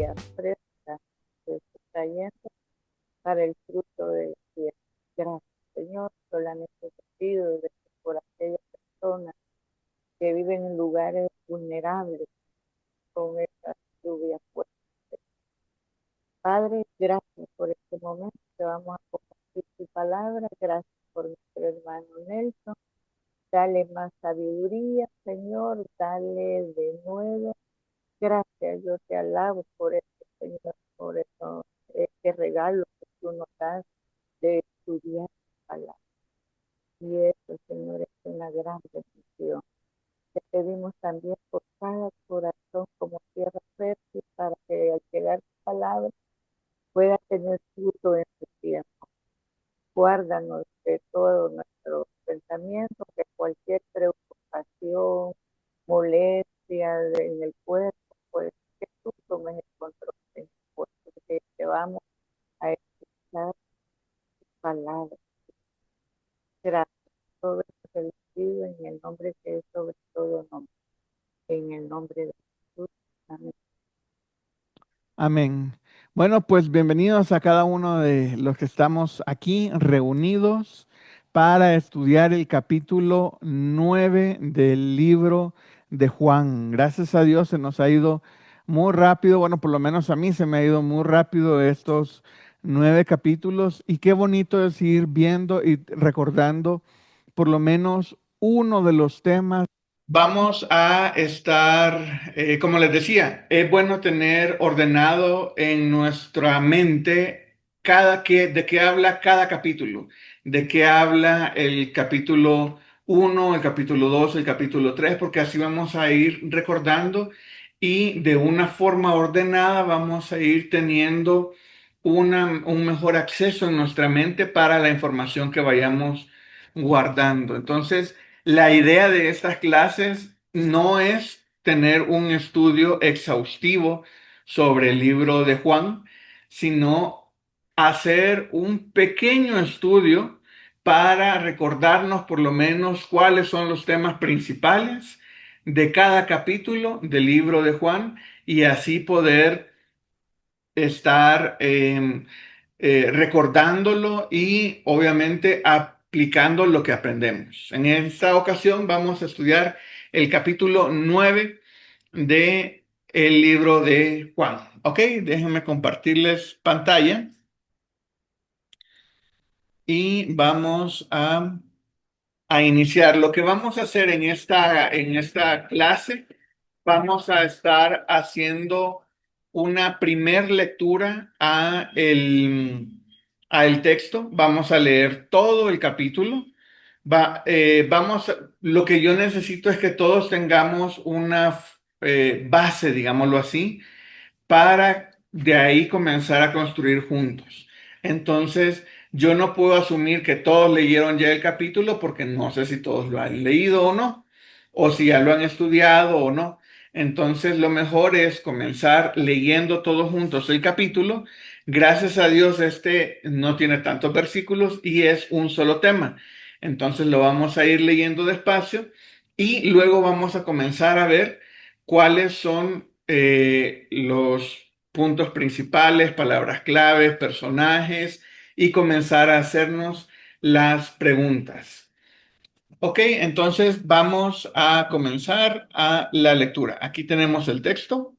semilla fresca que se está yendo para el fruto de tierra. Gracias, Señor, solamente te pido de que por aquellas personas que viven en lugares vulnerables con esas lluvias fuertes. Padre, gracias por este momento que vamos a compartir tu palabra. Gracias por nuestro hermano Nelson. Dale más sabiduría, Señor. Dale de nuevo. Gracias, yo te alabo por esto, Señor, por eso, este regalo que tú nos das de estudiar tu palabra. Y eso, Señor, es una gran bendición. Te pedimos también por cada corazón como tierra fértil para que al llegar tu palabra pueda tener fruto en su tiempo. Guárdanos de todo nuestro pensamiento, de cualquier preocupación, molestia en el cuerpo, pues que tú tomes el control de mi cuerpo, que vamos a escuchar tu palabra. Gracias. Todo esto te lo pido en el nombre que es sobre todo nombre, en el nombre de Jesús. Amén. Amén. Bueno, pues bienvenidos a cada uno de los que estamos aquí reunidos para estudiar el capítulo 9 del libro de Juan. Gracias a Dios se nos ha ido muy rápido, bueno, por lo menos a mí se me ha ido muy rápido estos 9 capítulos y qué bonito es ir viendo y recordando por lo menos uno de los temas. Vamos a estar, como les decía, es bueno tener ordenado en nuestra mente de qué habla cada capítulo, de qué habla el capítulo 1, el capítulo 2, el capítulo 3, porque así vamos a ir recordando y de una forma ordenada vamos a ir teniendo un mejor acceso en nuestra mente para la información que vayamos guardando. Entonces, la idea de estas clases no es tener un estudio exhaustivo sobre el libro de Juan, sino hacer un pequeño estudio para recordarnos por lo menos cuáles son los temas principales de cada capítulo del libro de Juan y así poder estar recordándolo y obviamente aplicando lo que aprendemos. En esta ocasión vamos a estudiar el capítulo 9 de el libro de Juan. Ok, déjenme compartirles pantalla y vamos a iniciar. Lo que vamos a hacer en esta clase, vamos a estar haciendo una primer lectura a el texto. Vamos a leer todo el capítulo. Lo que yo necesito es que todos tengamos una base, digámoslo así, para de ahí comenzar a construir juntos. Entonces, yo no puedo asumir que todos leyeron ya el capítulo porque no sé si todos lo han leído o no, o si ya lo han estudiado o no. Entonces, lo mejor es comenzar leyendo todos juntos el capítulo. Gracias a Dios, este no tiene tantos versículos y es un solo tema. Entonces, lo vamos a ir leyendo despacio y luego vamos a comenzar a ver cuáles son los puntos principales, palabras claves, personajes y comenzar a hacernos las preguntas. Ok, entonces vamos a comenzar a la lectura. Aquí tenemos el texto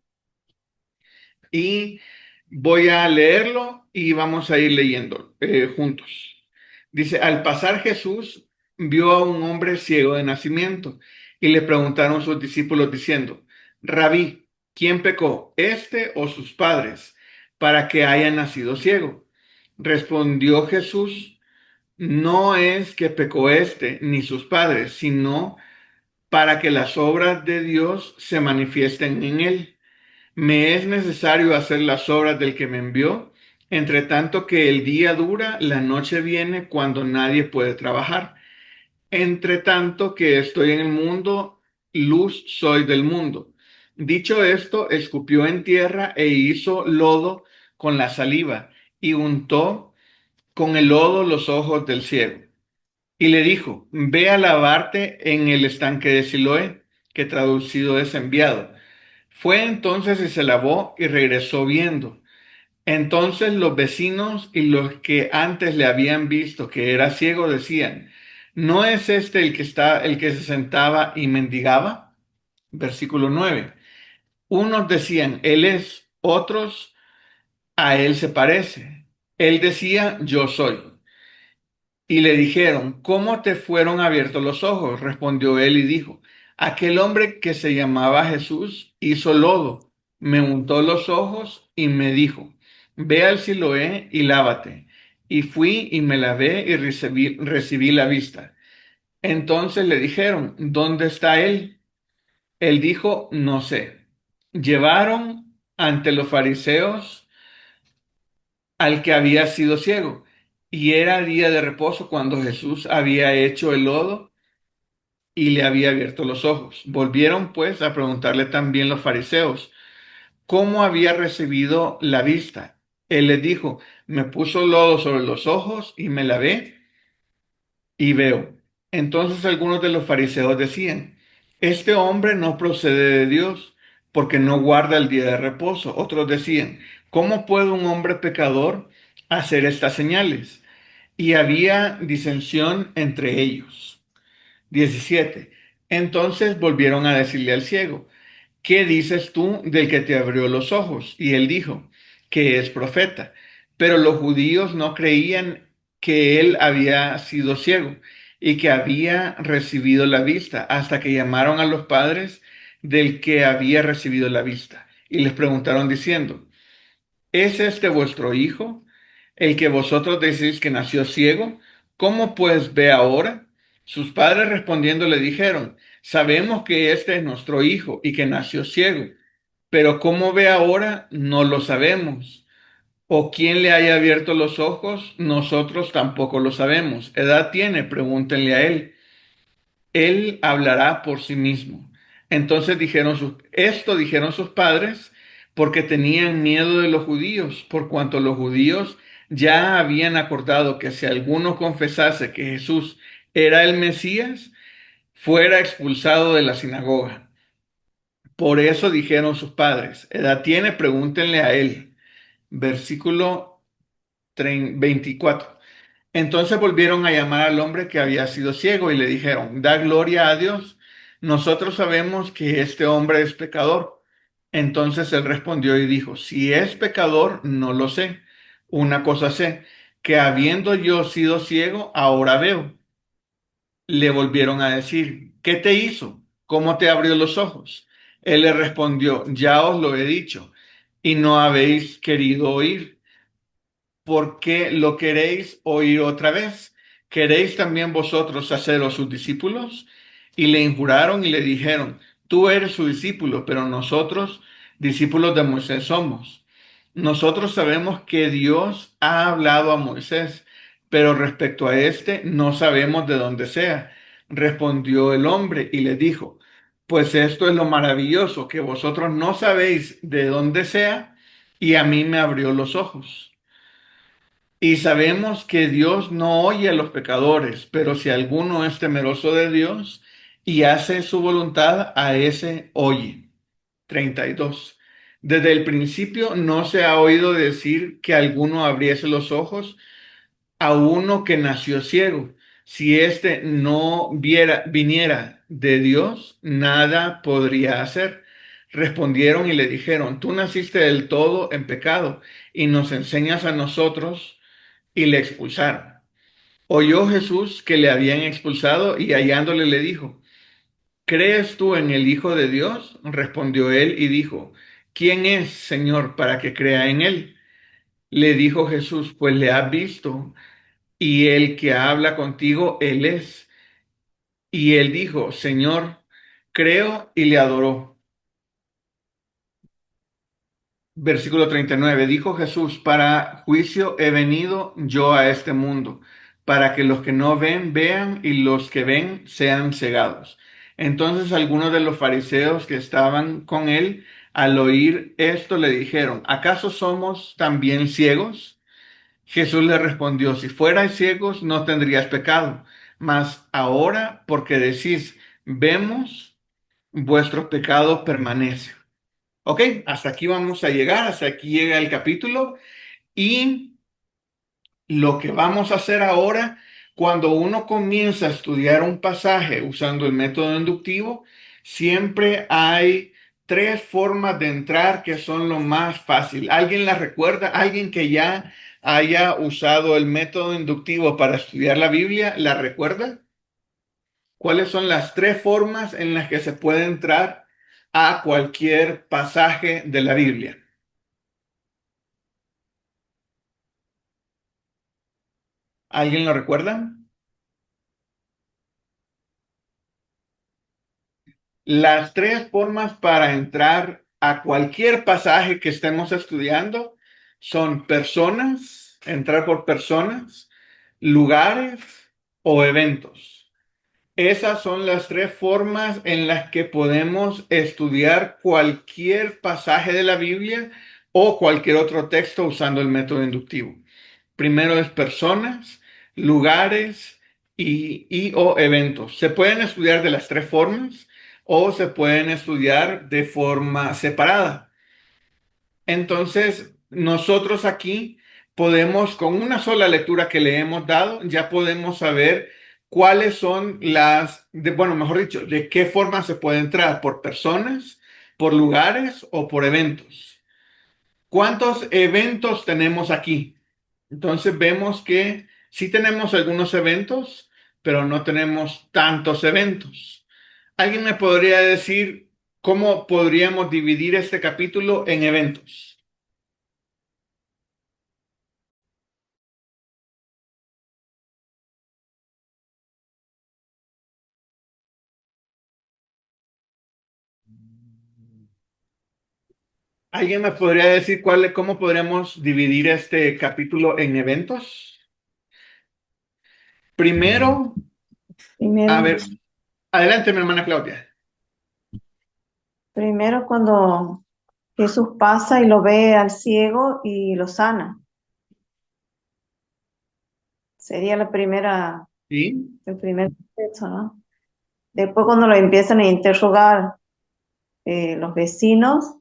y voy a leerlo y vamos a ir leyendo juntos. Dice, al pasar Jesús vio a un hombre ciego de nacimiento y le preguntaron sus discípulos diciendo, Rabí, ¿quién pecó, este o sus padres, para que haya nacido ciego? Respondió Jesús, no es que pecó este ni sus padres, sino para que las obras de Dios se manifiesten en él. Me es necesario hacer las obras del que me envió, entre tanto que el día dura, la noche viene cuando nadie puede trabajar. Entre tanto que estoy en el mundo, luz soy del mundo. Dicho esto, escupió en tierra e hizo lodo con la saliva y untó con el lodo los ojos del ciego. Y le dijo, ve a lavarte en el estanque de Siloé, que traducido es enviado. Fue entonces y se lavó y regresó viendo. Entonces los vecinos y los que antes le habían visto que era ciego decían, ¿no es este el que se sentaba y mendigaba? Versículo 9. Unos decían, él es, otros, a él se parece. Él decía, yo soy. Y le dijeron, ¿cómo te fueron abiertos los ojos? Respondió él y dijo, aquel hombre que se llamaba Jesús hizo lodo, me untó los ojos y me dijo, ve al Siloé y lávate. Y fui y me lavé y recibí la vista. Entonces le dijeron, ¿dónde está él? Él dijo, no sé. Llevaron ante los fariseos al que había sido ciego. Y era día de reposo cuando Jesús había hecho el lodo y le había abierto los ojos. Volvieron pues a preguntarle también los fariseos cómo había recibido la vista. Él les dijo, me puso lodo sobre los ojos y me lavé y veo. Entonces algunos de los fariseos decían, este hombre no procede de Dios porque no guarda el día de reposo. Otros decían, ¿cómo puede un hombre pecador hacer estas señales? Y había disensión entre ellos. 17. Entonces volvieron a decirle al ciego, ¿qué dices tú del que te abrió los ojos? Y él dijo, que es profeta. Pero los judíos no creían que él había sido ciego y que había recibido la vista, hasta que llamaron a los padres del que había recibido la vista y les preguntaron diciendo, ¿es este vuestro hijo, el que vosotros decís que nació ciego? ¿Cómo pues ve ahora? Sus padres respondiendo le dijeron, sabemos que este es nuestro hijo y que nació ciego, pero cómo ve ahora no lo sabemos. O quién le haya abierto los ojos, nosotros tampoco lo sabemos. ¿Edad tiene? Pregúntenle a él. Él hablará por sí mismo. Entonces esto dijeron sus padres porque tenían miedo de los judíos, por cuanto los judíos ya habían acordado que si alguno confesase que Jesús era el Mesías, fuera expulsado de la sinagoga. Por eso dijeron sus padres, edad tiene, pregúntenle a él. Versículo 24. Entonces volvieron a llamar al hombre que había sido ciego y le dijeron, da gloria a Dios. Nosotros sabemos que este hombre es pecador. Entonces él respondió y dijo, si es pecador, no lo sé. Una cosa sé, que habiendo yo sido ciego, ahora veo. Le volvieron a decir, ¿qué te hizo? ¿Cómo te abrió los ojos? Él le respondió, ya os lo he dicho, y no habéis querido oír. ¿Por qué lo queréis oír otra vez? ¿Queréis también vosotros haceros sus discípulos? Y le injuraron y le dijeron, tú eres su discípulo, pero nosotros discípulos de Moisés somos. Nosotros sabemos que Dios ha hablado a Moisés, pero respecto a este no sabemos de dónde sea. Respondió el hombre y le dijo, pues esto es lo maravilloso, que vosotros no sabéis de dónde sea, y a mí me abrió los ojos. Y sabemos que Dios no oye a los pecadores, pero si alguno es temeroso de Dios y hace su voluntad, a ese oye. 32. Desde el principio no se ha oído decir que alguno abriese los ojos a uno que nació ciego. Si éste no viniera de Dios, nada podría hacer. Respondieron y le dijeron, tú naciste del todo en pecado y nos enseñas a nosotros y le expulsaron. Oyó Jesús que le habían expulsado y hallándole le dijo, ¿crees tú en el Hijo de Dios? Respondió él y dijo, ¿quién es, Señor, para que crea en él? Le dijo Jesús, pues le has visto y el que habla contigo, él es. Y él dijo, Señor, creo y le adoró. Versículo 39. Dijo Jesús, para juicio he venido yo a este mundo, para que los que no ven vean y los que ven sean cegados. Entonces algunos de los fariseos que estaban con él, al oír esto, le dijeron, ¿acaso somos también ciegos? Jesús le respondió, si fuerais ciegos no tendrías pecado, mas ahora porque decís, vemos, vuestros pecados permanecen. Ok, hasta aquí vamos a llegar, hasta aquí llega el capítulo y lo que vamos a hacer ahora, cuando uno comienza a estudiar un pasaje usando el método inductivo, siempre hay tres formas de entrar que son lo más fácil. ¿Alguien la recuerda? ¿Alguien que ya haya usado el método inductivo para estudiar la Biblia, la recuerda? ¿Cuáles son las tres formas en las que se puede entrar a cualquier pasaje de la Biblia? ¿Alguien lo recuerda? Las tres formas para entrar a cualquier pasaje que estemos estudiando son personas, entrar por personas, lugares o eventos. Esas son las tres formas en las que podemos estudiar cualquier pasaje de la Biblia o cualquier otro texto usando el método inductivo. Primero es personas, lugares y o eventos. Se pueden estudiar de las tres formas o se pueden estudiar de forma separada. Entonces, nosotros aquí podemos, con una sola lectura que le hemos dado, ya podemos saber cuáles son bueno, mejor dicho, de qué forma se puede entrar, por personas, por lugares o por eventos. ¿Cuántos eventos tenemos aquí? Entonces vemos que sí tenemos algunos eventos, pero no tenemos tantos eventos. ¿Alguien me podría decir cómo podríamos dividir este capítulo en eventos? ¿Alguien me podría decir cómo podríamos dividir este capítulo en eventos? Primero, a Primero, ver, adelante, mi hermana Claudia. primero cuando Jesús pasa y lo ve al ciego y lo sana. Sería ¿Sí? el primer texto, ¿no? Después cuando lo empiezan a interrogar los vecinos,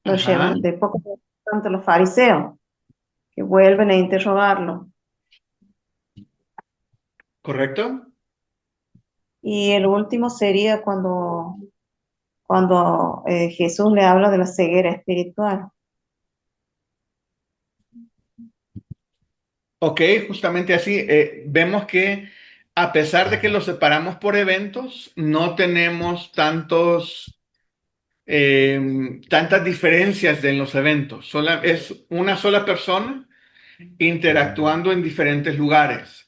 lo Ajá, llevan, después tanto los fariseos, que vuelven a interrogarlo. ¿correcto? Y el último sería cuando Jesús le habla de la ceguera espiritual. Ok, justamente así. Vemos que a pesar de que los separamos por eventos, no tenemos tantas diferencias en los eventos. Es una sola persona interactuando en diferentes lugares.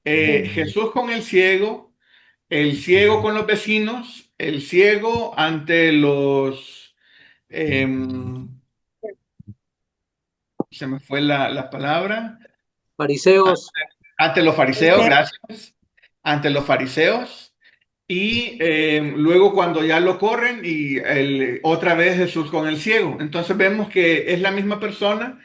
Sí. Jesús con el ciego con los vecinos, el ciego ante em, se me fue la palabra, Fariseos, ante los fariseos, Fariseos. gracias, ante los fariseos. Y luego cuando ya lo corren y otra vez Jesús con el ciego. Entonces vemos que es la misma persona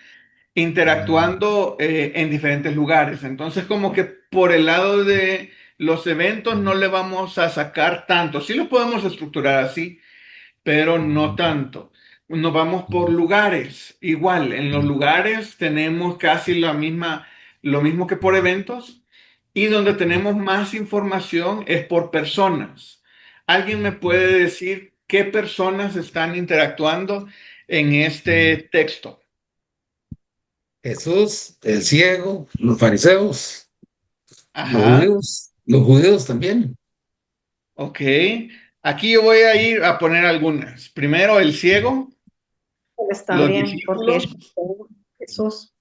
interactuando en diferentes lugares. Entonces como que por el lado de los eventos no le vamos a sacar tanto. Sí lo podemos estructurar así, pero no tanto. Nos vamos por lugares. Igual, en los lugares tenemos casi lo mismo que por eventos y donde tenemos más información es por personas. ¿Alguien me puede decir qué personas están interactuando en este texto? Jesús, el ciego, los fariseos, Ajá, los judíos también. ok. Aquí yo voy a ir a poner algunas. Primero, el ciego, los También, porque ellos, discípulos, Jesús,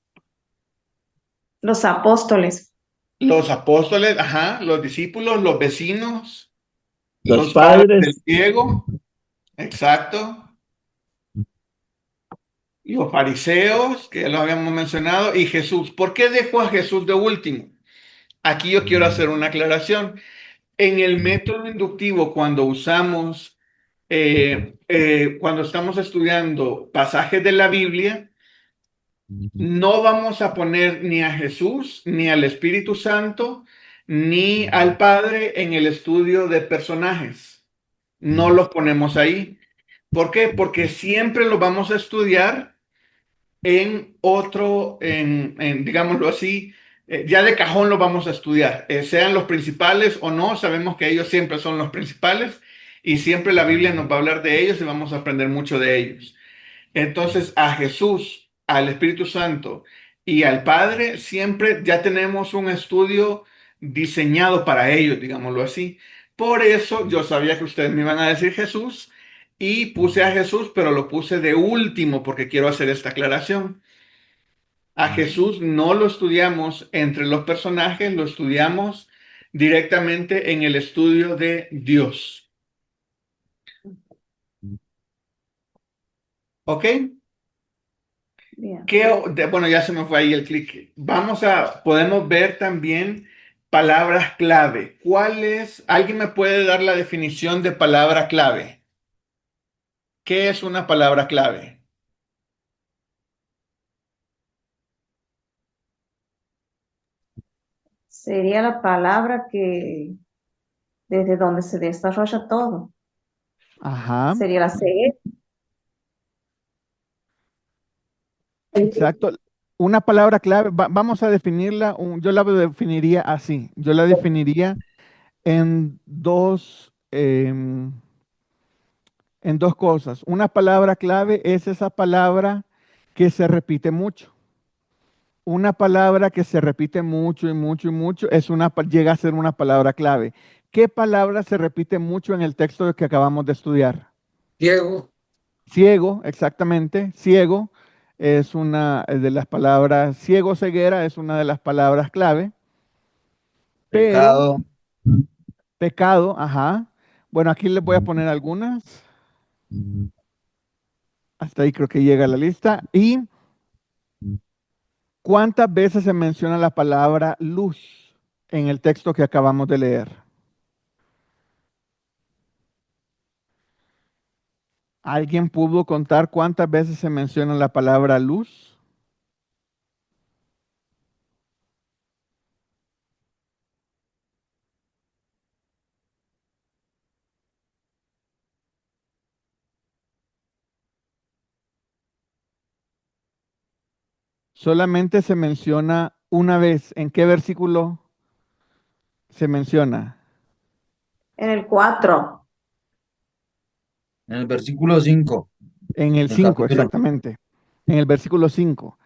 los apóstoles, los apóstoles, ajá, los discípulos, los vecinos, Los los padres del padres, ciego, exacto, y los fariseos, que ya lo habíamos mencionado, y Jesús. ¿Por qué dejó a Jesús de último? Aquí yo quiero hacer una aclaración. En el método inductivo, cuando estamos estudiando pasajes de la Biblia, no vamos a poner ni a Jesús, ni al Espíritu Santo, ni al Padre en el estudio de personajes. No los ponemos ahí. ¿Por qué? Porque siempre lo vamos a estudiar en otro, digámoslo así, ya de cajón lo vamos a estudiar, sean los principales o no, sabemos que ellos siempre son los principales y siempre la Biblia nos va a hablar de ellos y vamos a aprender mucho de ellos. Entonces, a Jesús, al Espíritu Santo y al Padre, siempre ya tenemos un estudio diseñado para ellos, digámoslo así. Por eso yo sabía que ustedes me iban a decir Jesús y puse a Jesús, pero lo puse de último porque quiero hacer esta aclaración. A Jesús no lo estudiamos entre los personajes, lo estudiamos directamente en el estudio de Dios. ¿Ok? Bien. Bueno, ya se me fue ahí el clic. Podemos ver también palabras clave. ¿Alguien me puede dar la definición de palabra clave? ¿Qué es una palabra clave? Sería la palabra que desde donde se desarrolla todo. Ajá, Sería la C. exacto. Una palabra clave, vamos a definirla, yo la definiría así. Yo la definiría en en dos cosas. Una palabra clave es esa palabra que se repite mucho. Una palabra que se repite mucho y mucho y mucho llega a ser una palabra clave. ¿Qué palabra se repite mucho en el texto que acabamos de estudiar? Ciego, Ciego, exactamente. Ciego es una de las palabras, ciego, ceguera es una de las palabras clave, pero Pecado. pecado, ajá. Bueno, aquí les voy a poner algunas. Hasta ahí creo que llega la lista. ¿Y cuántas veces se menciona la palabra luz en el texto que acabamos de leer? ¿Alguien pudo contar cuántas veces se menciona la palabra luz? Solamente se menciona una vez. ¿En qué versículo se menciona? En el 4. En el versículo 5 En el del 5, capítulo. exactamente. En el versículo 5.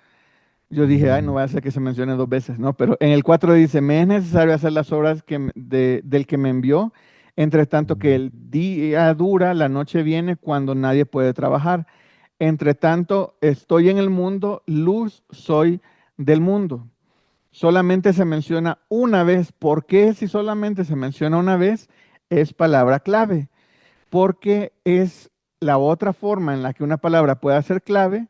Yo dije, ay, no va a ser que se mencione dos veces, ¿no? Pero en el 4 dice, me es necesario hacer las obras del que me envió, entre tanto que el día dura, la noche viene cuando nadie puede trabajar. Entre tanto, estoy en el mundo, luz soy del mundo. Solamente se menciona una vez. ¿Por qué si solamente se menciona una vez? Es palabra clave. Porque es la otra forma en la que una palabra puede ser clave.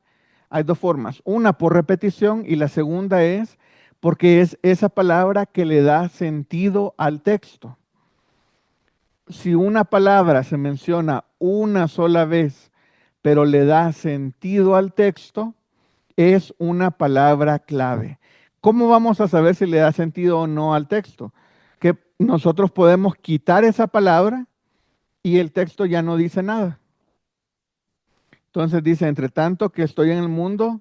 Hay dos formas. Una por repetición y la segunda es porque es esa palabra que le da sentido al texto. Si una palabra se menciona una sola vez, pero le da sentido al texto, es una palabra clave. ¿Cómo vamos a saber si le da sentido o no al texto? Que nosotros podemos quitar esa palabra y el texto ya no dice nada. Entonces dice, entre tanto que estoy en el mundo,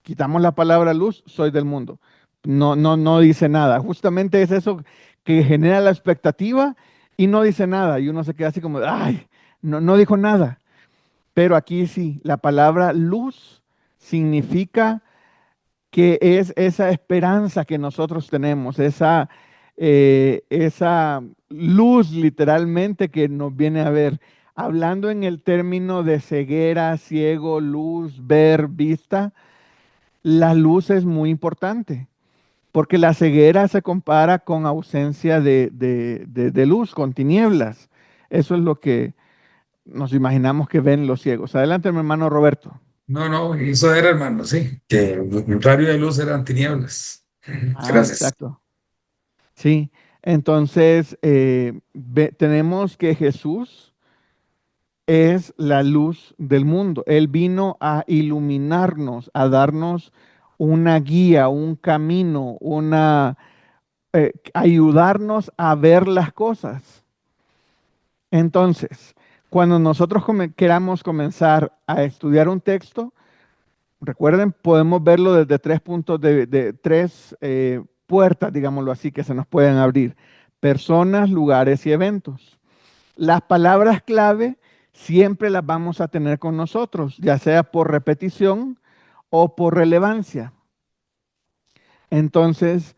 quitamos la palabra luz, soy del mundo. No dice nada. Justamente es eso que genera la expectativa y no dice nada. Y uno se queda así como, ay, no dijo nada. Pero aquí sí, la palabra luz significa que es esa esperanza que nosotros tenemos, esa luz literalmente que nos viene a ver. Hablando en el término de ceguera, ciego, luz, ver, vista, la luz es muy importante, porque la ceguera se compara con ausencia de luz, con tinieblas. Eso es lo que nos imaginamos que ven los ciegos. Adelante, mi hermano Roberto. no, eso era, hermano, sí, que el rayo de luz eran tinieblas. Ah, Gracias. exacto. Sí, entonces tenemos que Jesús es la luz del mundo. Él vino a iluminarnos, a darnos una guía, un camino, ayudarnos a ver las cosas. Entonces, Cuando nosotros queramos comenzar a estudiar un texto, recuerden, podemos verlo desde tres puntos de tres puertas, digámoslo así, que se nos pueden abrir. Personas, lugares y eventos. Las palabras clave siempre las vamos a tener con nosotros, ya sea por repetición o por relevancia. Entonces,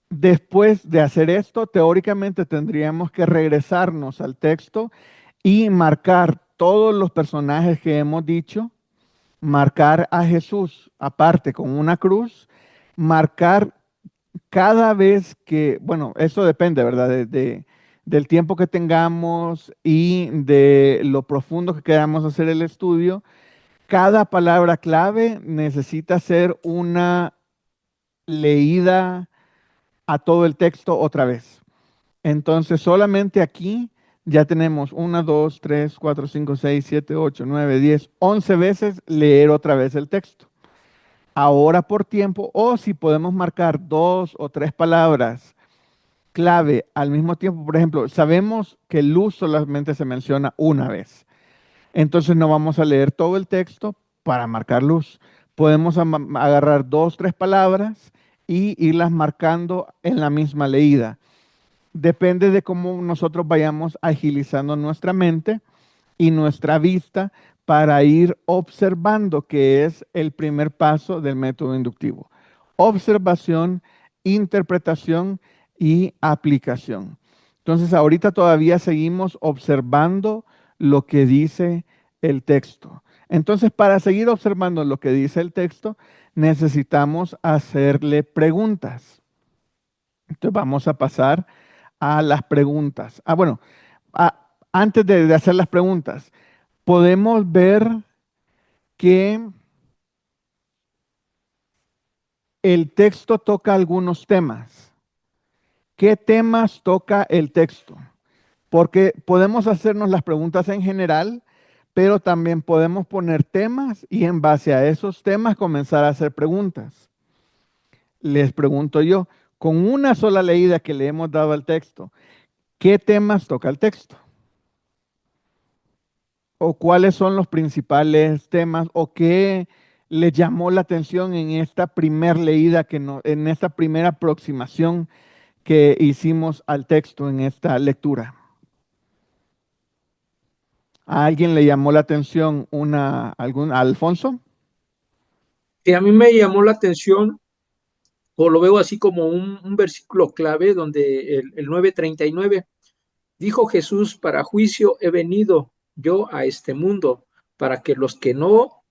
después de hacer esto, teóricamente tendríamos que regresarnos al texto y marcar todos los personajes que hemos dicho, marcar a Jesús aparte con una cruz, marcar cada vez que, bueno, eso depende, ¿verdad? Del tiempo que tengamos y de lo profundo que queramos hacer el estudio. Cada palabra clave necesita ser una leída a todo el texto otra vez. Entonces, solamente aquí ya tenemos 1, 2, 3, 4, 5, 6, 7, 8, 9, 10, 11 veces leer otra vez el texto. Ahora por tiempo, o si podemos marcar 2 o 3 palabras clave al mismo tiempo, por ejemplo, sabemos que luz solamente se menciona una vez. Entonces no vamos a leer todo el texto para marcar luz. Podemos agarrar 2, 3 palabras y irlas marcando en la misma leída. Depende de cómo nosotros vayamos agilizando nuestra mente y nuestra vista para ir observando, que es el primer paso del método inductivo. Observación, interpretación y aplicación. Entonces, ahorita todavía seguimos observando lo que dice el texto. Entonces, para seguir observando lo que dice el texto, necesitamos hacerle preguntas. Entonces, vamos a pasar a las preguntas. Bueno, antes de hacer las preguntas, podemos ver que el texto toca algunos temas. ¿Qué temas toca el texto? Porque podemos hacernos las preguntas en general, pero también podemos poner temas y en base a esos temas comenzar a hacer preguntas. Les pregunto yo, con una sola leída que le hemos dado al texto, ¿qué temas toca el texto? ¿O cuáles son los principales temas o qué le llamó la atención en esta primera leída, en esta primera aproximación que hicimos al texto en esta lectura? ¿A alguien le llamó la atención a Alfonso? Y a mí me llamó la atención, o lo veo así como un versículo clave, donde el 9:39 dijo Jesús: para juicio he venido yo a este mundo, para que los que no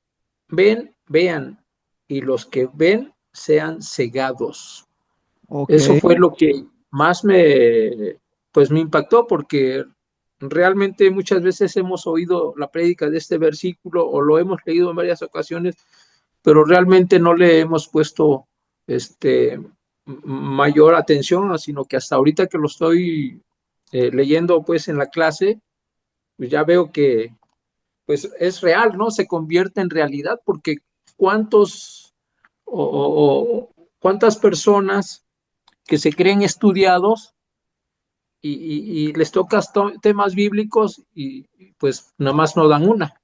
ven, vean, y los que ven sean cegados. Ok. Eso fue lo que más pues me impactó, porque realmente muchas veces hemos oído la prédica de este versículo o lo hemos leído en varias ocasiones, pero realmente no le hemos puesto mayor atención, sino que hasta ahorita que lo estoy leyendo pues en la clase, pues ya veo que pues es real, ¿no? Se convierte en realidad, porque cuántos cuántas personas que se creen estudiados y les tocas temas bíblicos y pues nada más no dan una,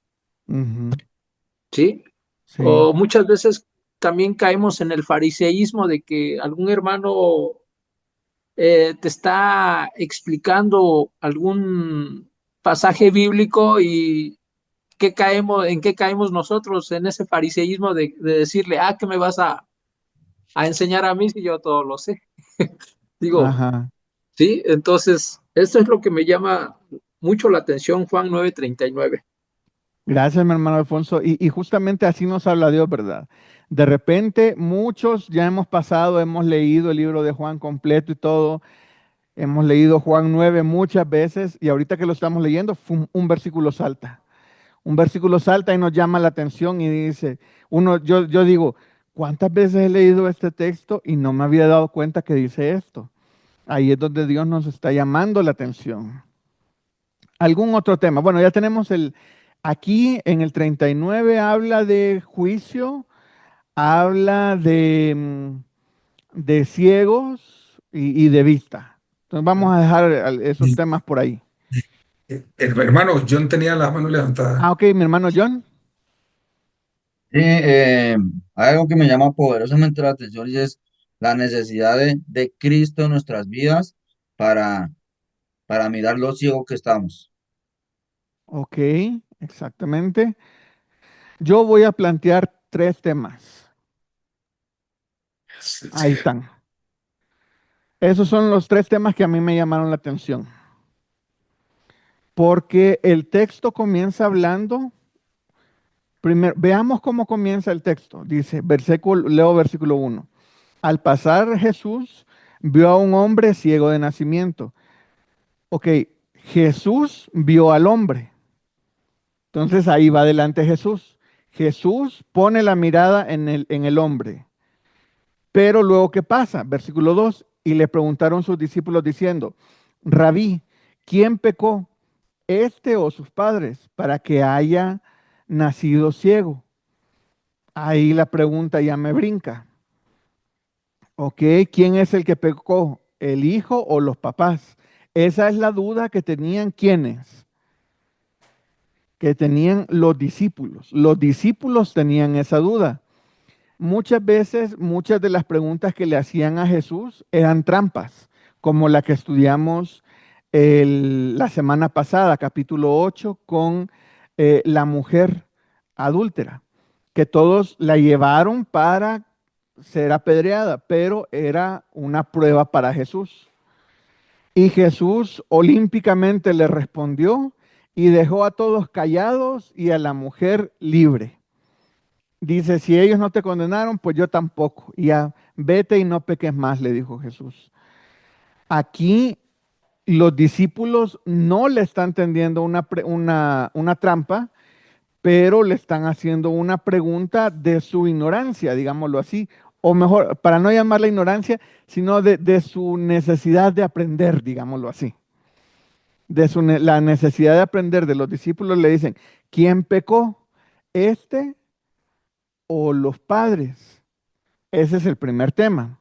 Ujú. ¿sí? Sí. O muchas veces también caemos en el fariseísmo de que algún hermano te está explicando algún pasaje bíblico y ¿en qué caemos nosotros? En ese fariseísmo de decirle, ¿qué me vas a enseñar a mí si yo todo lo sé? Digo, Ajá. sí, entonces, esto es lo que me llama mucho la atención, Juan 9:39. Gracias, mi hermano Alfonso. Y justamente así nos habla Dios, ¿verdad? De repente, muchos ya hemos pasado, hemos leído el libro de Juan completo y todo. Hemos leído Juan 9 muchas veces y ahorita que lo estamos leyendo, un versículo salta. Un versículo salta y nos llama la atención y dice, yo digo, ¿cuántas veces he leído este texto y no me había dado cuenta que dice esto? Ahí es donde Dios nos está llamando la atención. ¿Algún otro tema? Bueno, ya tenemos aquí en el 39 habla de juicio, habla de ciegos y de vista. Entonces vamos a dejar esos temas por ahí. Hermano, John tenía la mano Ah, levantada. ok, mi hermano John. Sí, hay algo que me llama poderosamente la atención y es la necesidad de Cristo en nuestras vidas para, para mirar lo ciego que estamos. Ok, exactamente. Yo voy a plantear tres temas. Sí, Ahí están. Esos son los tres temas que a mí me llamaron la atención. Porque el texto comienza hablando, primero, veamos cómo comienza el texto. Dice, leo versículo 1. Al pasar Jesús vio a un hombre ciego de nacimiento. Ok, Jesús vio al hombre. Entonces ahí va adelante Jesús. Jesús pone la mirada en el hombre. Pero luego, ¿qué pasa? Versículo 2. Y le preguntaron sus discípulos diciendo, Rabí, ¿quién pecó, este o sus padres, para que haya nacido ciego? Ahí la pregunta ya me brinca. ¿Ok? ¿Quién es el que pecó? ¿El hijo o los papás? Esa es la duda que tenían quienes, que tenían los discípulos. Los discípulos tenían esa duda. Muchas veces, muchas de las preguntas que le hacían a Jesús eran trampas, como la que estudiamos la semana pasada, capítulo 8, con la mujer adúltera, que todos la llevaron para ser apedreada, pero era una prueba para Jesús. Y Jesús olímpicamente le respondió y dejó a todos callados y a la mujer libre. Dice, si ellos no te condenaron, pues yo tampoco. Y ya, vete y no peques más, le dijo Jesús. Aquí los discípulos no le están tendiendo una trampa, pero le están haciendo una pregunta de su ignorancia, digámoslo así. O mejor, para no llamarla ignorancia, sino de su necesidad de aprender, digámoslo así. La necesidad de aprender de los discípulos le dicen, ¿quién pecó? ¿Este o los padres? Ese es el primer tema.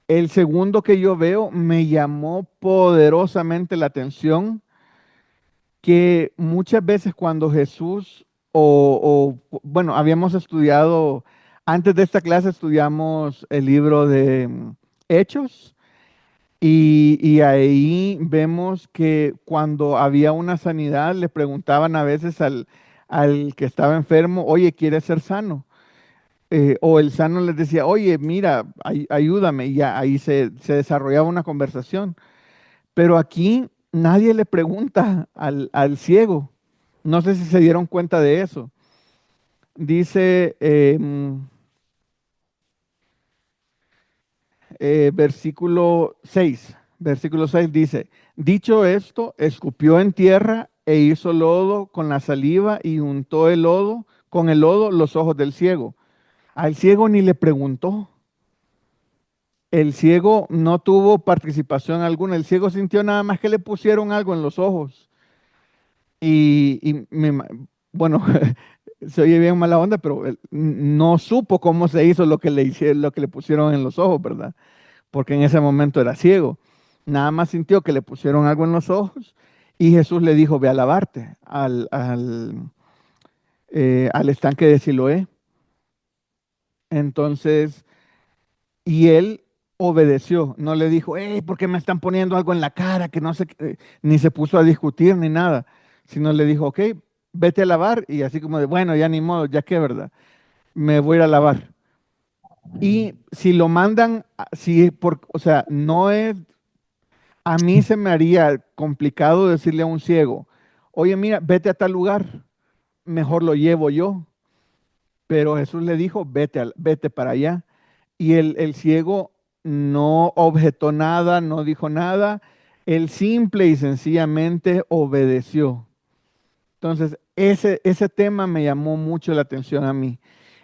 El segundo que yo veo me llamó poderosamente la atención, que muchas veces cuando Jesús, bueno, habíamos estudiado, antes de esta clase estudiamos el libro de Hechos, y ahí vemos que cuando había una sanidad le preguntaban a veces al que estaba enfermo, oye, ¿quieres ser sano? O el sano les decía, oye, mira, ayúdame, y ya ahí se desarrollaba una conversación. Pero aquí nadie le pregunta al ciego. No sé si se dieron cuenta de eso. Dice versículo 6 dice, dicho esto, escupió en tierra e hizo lodo con la saliva y untó el lodo, con el lodo los ojos del ciego. Al ciego ni le preguntó. El ciego no tuvo participación alguna. El ciego sintió nada más que le pusieron algo en los ojos. Bueno, se oye bien mala onda, pero él no supo cómo se hizo lo que le hicieron, lo que le pusieron en los ojos, ¿verdad? Porque en ese momento era ciego. Nada más sintió que le pusieron algo en los ojos y Jesús le dijo, ve a lavarte al estanque de Siloé. Entonces, y él obedeció, no le dijo, hey, ¿por qué me están poniendo algo en la cara? Que no sé, ni se puso a discutir ni nada, sino le dijo, ok, vete a lavar y así como de, bueno, ya ni modo, ya que, ¿verdad? Me voy a ir a lavar. Y si lo mandan, o sea, no es, a mí se me haría complicado decirle a un ciego, oye, mira, vete a tal lugar, mejor lo llevo yo. Pero Jesús le dijo, vete para allá. Y el ciego no objetó nada, no dijo nada. Él simple y sencillamente obedeció. Entonces, ese tema me llamó mucho la atención a mí.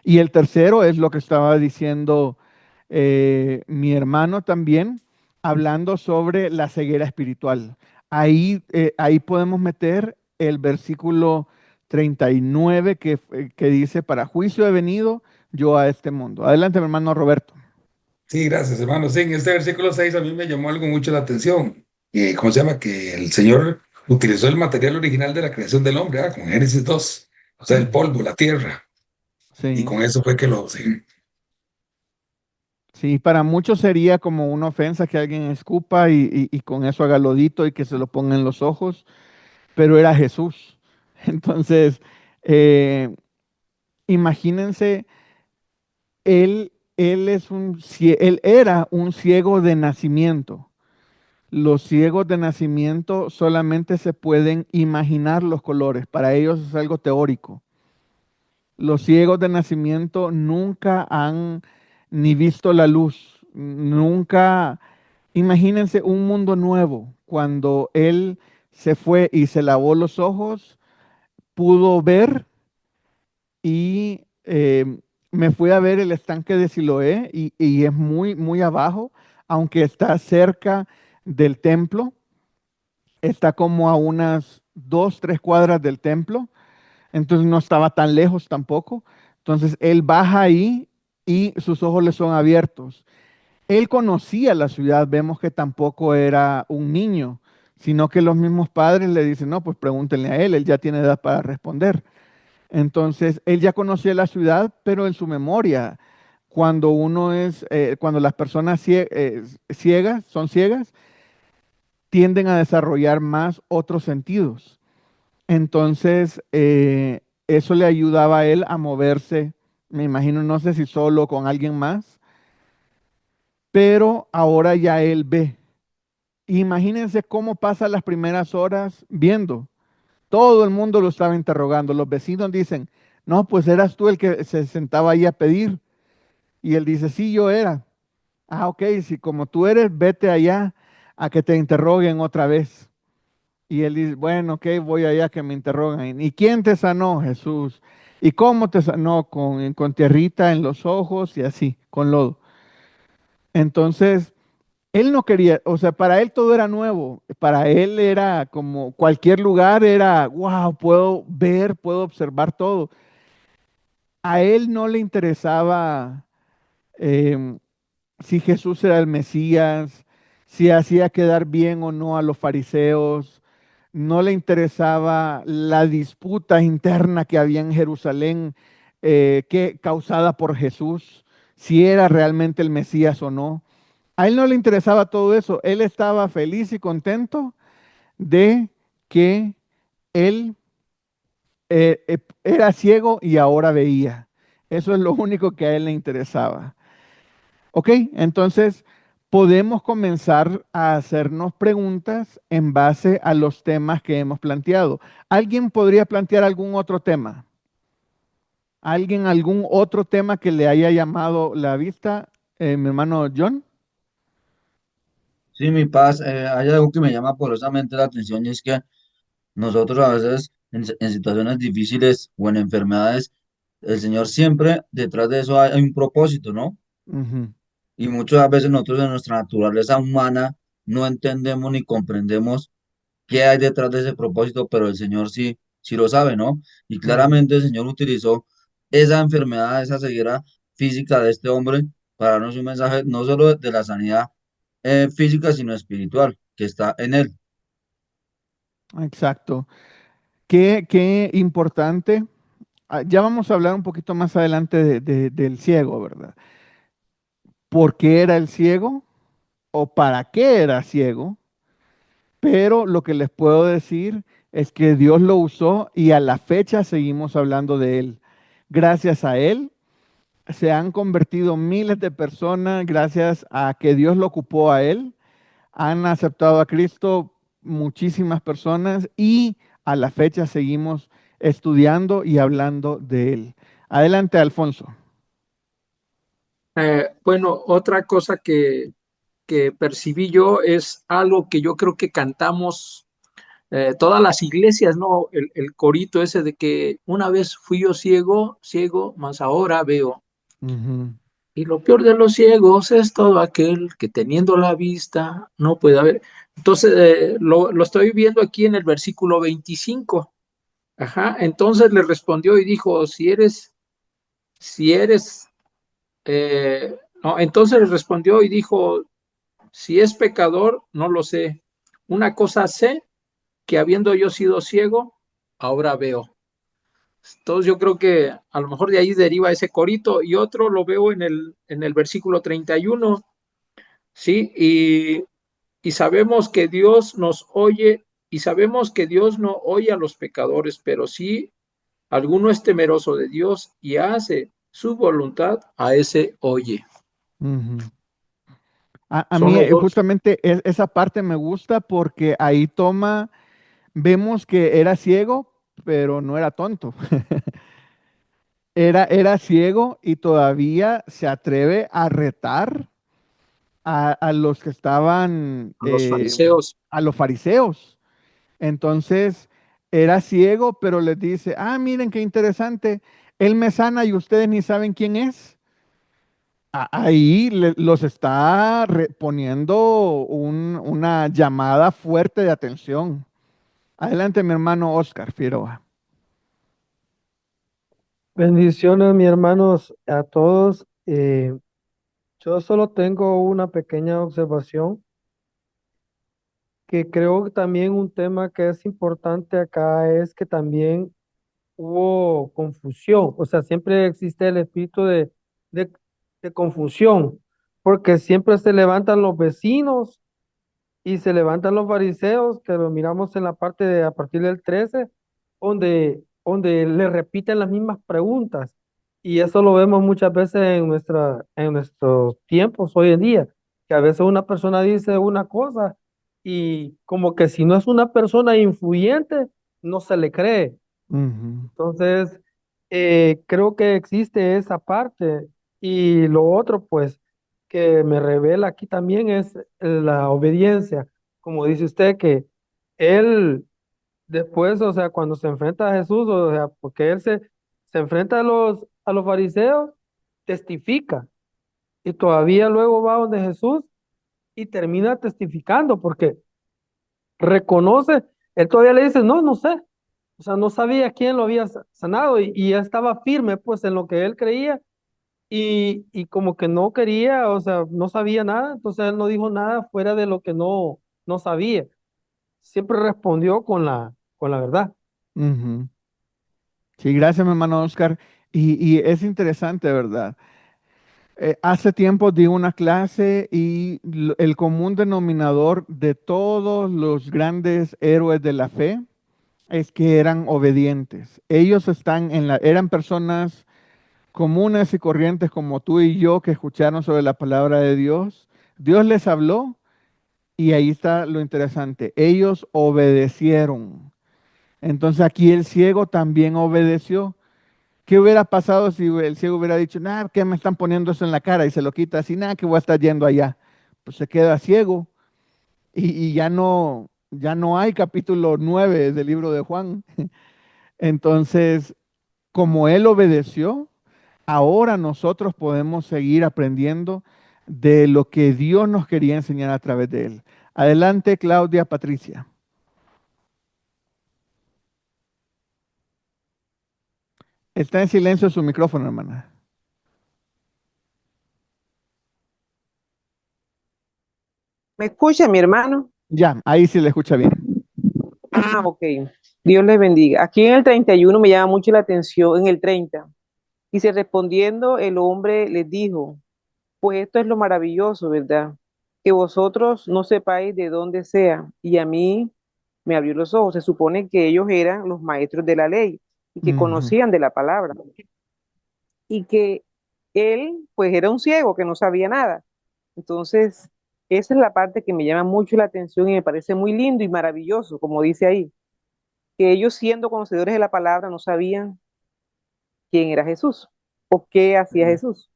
Y el tercero es lo que estaba diciendo mi hermano también, hablando sobre la ceguera espiritual. Ahí podemos meter el versículo 39 que dice, para juicio he venido yo a este mundo. Adelante, mi hermano Roberto. Sí, gracias, hermano. Sí, en este versículo 6 a mí me llamó algo mucho la atención. ¿cómo se llama? Que el Señor utilizó el material original de la creación del hombre, como en Génesis 2, o sea, el Ujú. polvo, la tierra, y Sí, con eso fue que lo, sí. sí, para muchos sería como una ofensa que alguien escupa y con eso haga lodito y que se lo ponga en los ojos, pero era Jesús. Entonces, eh, imagínense, él era un ciego de nacimiento. Los ciegos de nacimiento solamente se pueden imaginar los colores, para ellos es algo teórico. Los ciegos de nacimiento nunca han ni visto la luz, nunca, imagínense un mundo nuevo. Cuando él se fue y se lavó los ojos, pudo ver y me fui a ver el estanque de Siloé y es muy, muy abajo, aunque está cerca del templo, está como a unas 2, 3 cuadras del templo, entonces no estaba tan lejos tampoco. Entonces él baja ahí y sus ojos le son abiertos. Él conocía la ciudad, vemos que tampoco era un niño, sino que los mismos padres le dicen, no, pues pregúntenle a él ya tiene edad para responder. Entonces, él ya conocía la ciudad, pero en su memoria, cuando las personas ciegas, son ciegas, tienden a desarrollar más otros sentidos. Entonces, eso le ayudaba a él a moverse, me imagino, no sé si solo o con alguien más, pero ahora ya él ve. Imagínense cómo pasa las primeras horas viendo. Todo el mundo lo estaba interrogando. Los vecinos dicen, no, pues eras tú el que se sentaba ahí a pedir. Y él dice, sí, yo era. Ah, ok, si como tú eres, vete allá a que te interroguen otra vez. Y él dice, bueno, ok, voy allá a que me interroguen. ¿Y quién te sanó, Jesús? ¿Y cómo te sanó? Con tierrita en los ojos y así, con lodo. Entonces, él no quería, o sea, para él todo era nuevo. Para él era como cualquier lugar era, wow, puedo ver, puedo observar todo. A él no le interesaba em, si Jesús era el Mesías, si hacía quedar bien o no a los fariseos. No le interesaba la disputa interna que había en Jerusalén, causada por Jesús, si era realmente el Mesías o no. A él no le interesaba todo eso. Él estaba feliz y contento de que él era ciego y ahora veía. Eso es lo único que a él le interesaba. Ok, entonces podemos comenzar a hacernos preguntas en base a los temas que hemos planteado. ¿Alguien podría plantear algún otro tema? ¿Alguien algún otro tema que le haya llamado la vista? Mi hermano John. Sí, mi paz, hay algo que me llama poderosamente la atención y es que nosotros a veces en situaciones difíciles o en enfermedades, el Señor siempre detrás de eso hay un propósito, ¿no? Ujú, Y muchas veces nosotros en nuestra naturaleza humana no entendemos ni comprendemos qué hay detrás de ese propósito, pero el Señor sí, sí lo sabe, ¿no? Y ujú. claramente el Señor utilizó esa enfermedad, esa ceguera física de este hombre para darnos un mensaje no solo de la sanidad física, sino espiritual que está en él. Exacto. Qué importante. Ya vamos a hablar un poquito más adelante del ciego, ¿verdad? ¿Por qué era el ciego o para qué era ciego? Pero lo que les puedo decir es que Dios lo usó y a la fecha seguimos hablando de él. Gracias a él se han convertido miles de personas, gracias a que Dios lo ocupó a él. Han aceptado a Cristo muchísimas personas y a la fecha seguimos estudiando y hablando de él. Adelante, Alfonso. Bueno, otra cosa que percibí yo es algo que yo creo que cantamos todas las iglesias, ¿no? El corito ese de que una vez fui yo ciego, ciego, mas ahora veo. Ujú, Y lo peor de los ciegos es todo aquel que teniendo la vista no puede ver. Entonces, lo estoy viendo aquí en el versículo 25. Ajá, entonces le respondió y dijo, si eres, no, entonces le respondió y dijo, si es pecador, no lo sé, Una cosa sé, que habiendo yo sido ciego, ahora veo. Entonces yo creo que a lo mejor de ahí deriva ese corito y otro lo veo en el versículo 31, ¿sí? Y sabemos que Dios nos oye y sabemos que Dios no oye a los pecadores, pero si alguno es temeroso de Dios y hace su voluntad, a ese oye. Ujú. A Son mí los dos. justamente esa parte me gusta porque ahí vemos que era ciego, pero no era tonto. Era ciego y todavía se atreve a retar a los que estaban, Los fariseos. a los fariseos. Entonces, era ciego, pero les dice, ah, miren qué interesante, él me sana y ustedes ni saben quién es. Ahí los está poniendo una llamada fuerte de atención. Adelante, mi hermano Oscar Figueroa. Bendiciones, mis hermanos, a todos. Yo solo tengo una pequeña observación que creo que también un tema que es importante acá es que también hubo confusión, o sea, siempre existe el espíritu de, de confusión, porque siempre se levantan los vecinos y se levantan los fariseos, que lo miramos en la parte de a partir del 13 donde le repiten las mismas preguntas. Y eso lo vemos muchas veces en nuestros tiempos hoy en día, que a veces una persona dice una cosa y como que si no es una persona influyente, no se le cree. Ujú, Entonces, creo que existe esa parte. Y lo otro, pues, que me revela aquí también es la obediencia. Como dice usted, que él después, o sea, cuando se enfrenta a Jesús, o sea, porque se enfrenta a a los fariseos, testifica. Y todavía luego va donde Jesús y termina testificando, porque reconoce, él todavía le dice, no, no sé. O sea, no sabía quién lo había sanado y ya estaba firme pues en lo que él creía y como que no quería, o sea, no sabía nada, entonces él no dijo nada fuera de lo que no sabía. Siempre respondió con con la verdad. ujú. Sí, gracias, mi hermano Oscar. Y es interesante, ¿verdad? Hace tiempo di una clase y el común denominador de todos los grandes héroes de la fe es que eran obedientes. Ellos eran personas comunes y corrientes como tú y yo que escucharon sobre la palabra de Dios. Dios les habló y ahí está lo interesante. Ellos obedecieron. Entonces aquí el ciego también obedeció. ¿Qué hubiera pasado si el ciego hubiera dicho, nada, ¿qué me están poniendo eso en la cara? Y se lo quita así, nada, que voy a estar yendo allá. Pues se queda ciego y ya no hay capítulo 9 del libro de Juan. Entonces, como él obedeció, ahora nosotros podemos seguir aprendiendo de lo que Dios nos quería enseñar a través de él. Adelante, Claudia Patricia. Está en silencio su micrófono, hermana. ¿Me escucha, mi hermano? Ya, ahí sí le escucha bien. Ah, ok. Dios les bendiga. Aquí en el 31 me llama mucho la atención, en el 30. Dice, respondiendo, el hombre les dijo, pues esto es lo maravilloso, ¿verdad? Que vosotros no sepáis de dónde sea. Y a mí me abrió los ojos. Se supone que ellos eran los maestros de la ley y que Ujú, conocían de la palabra. Y que él, pues, era un ciego que no sabía nada. Entonces, esa es la parte que me llama mucho la atención y me parece muy lindo y maravilloso, como dice ahí, que ellos siendo conocedores de la palabra no sabían quién era Jesús o qué hacía Jesús.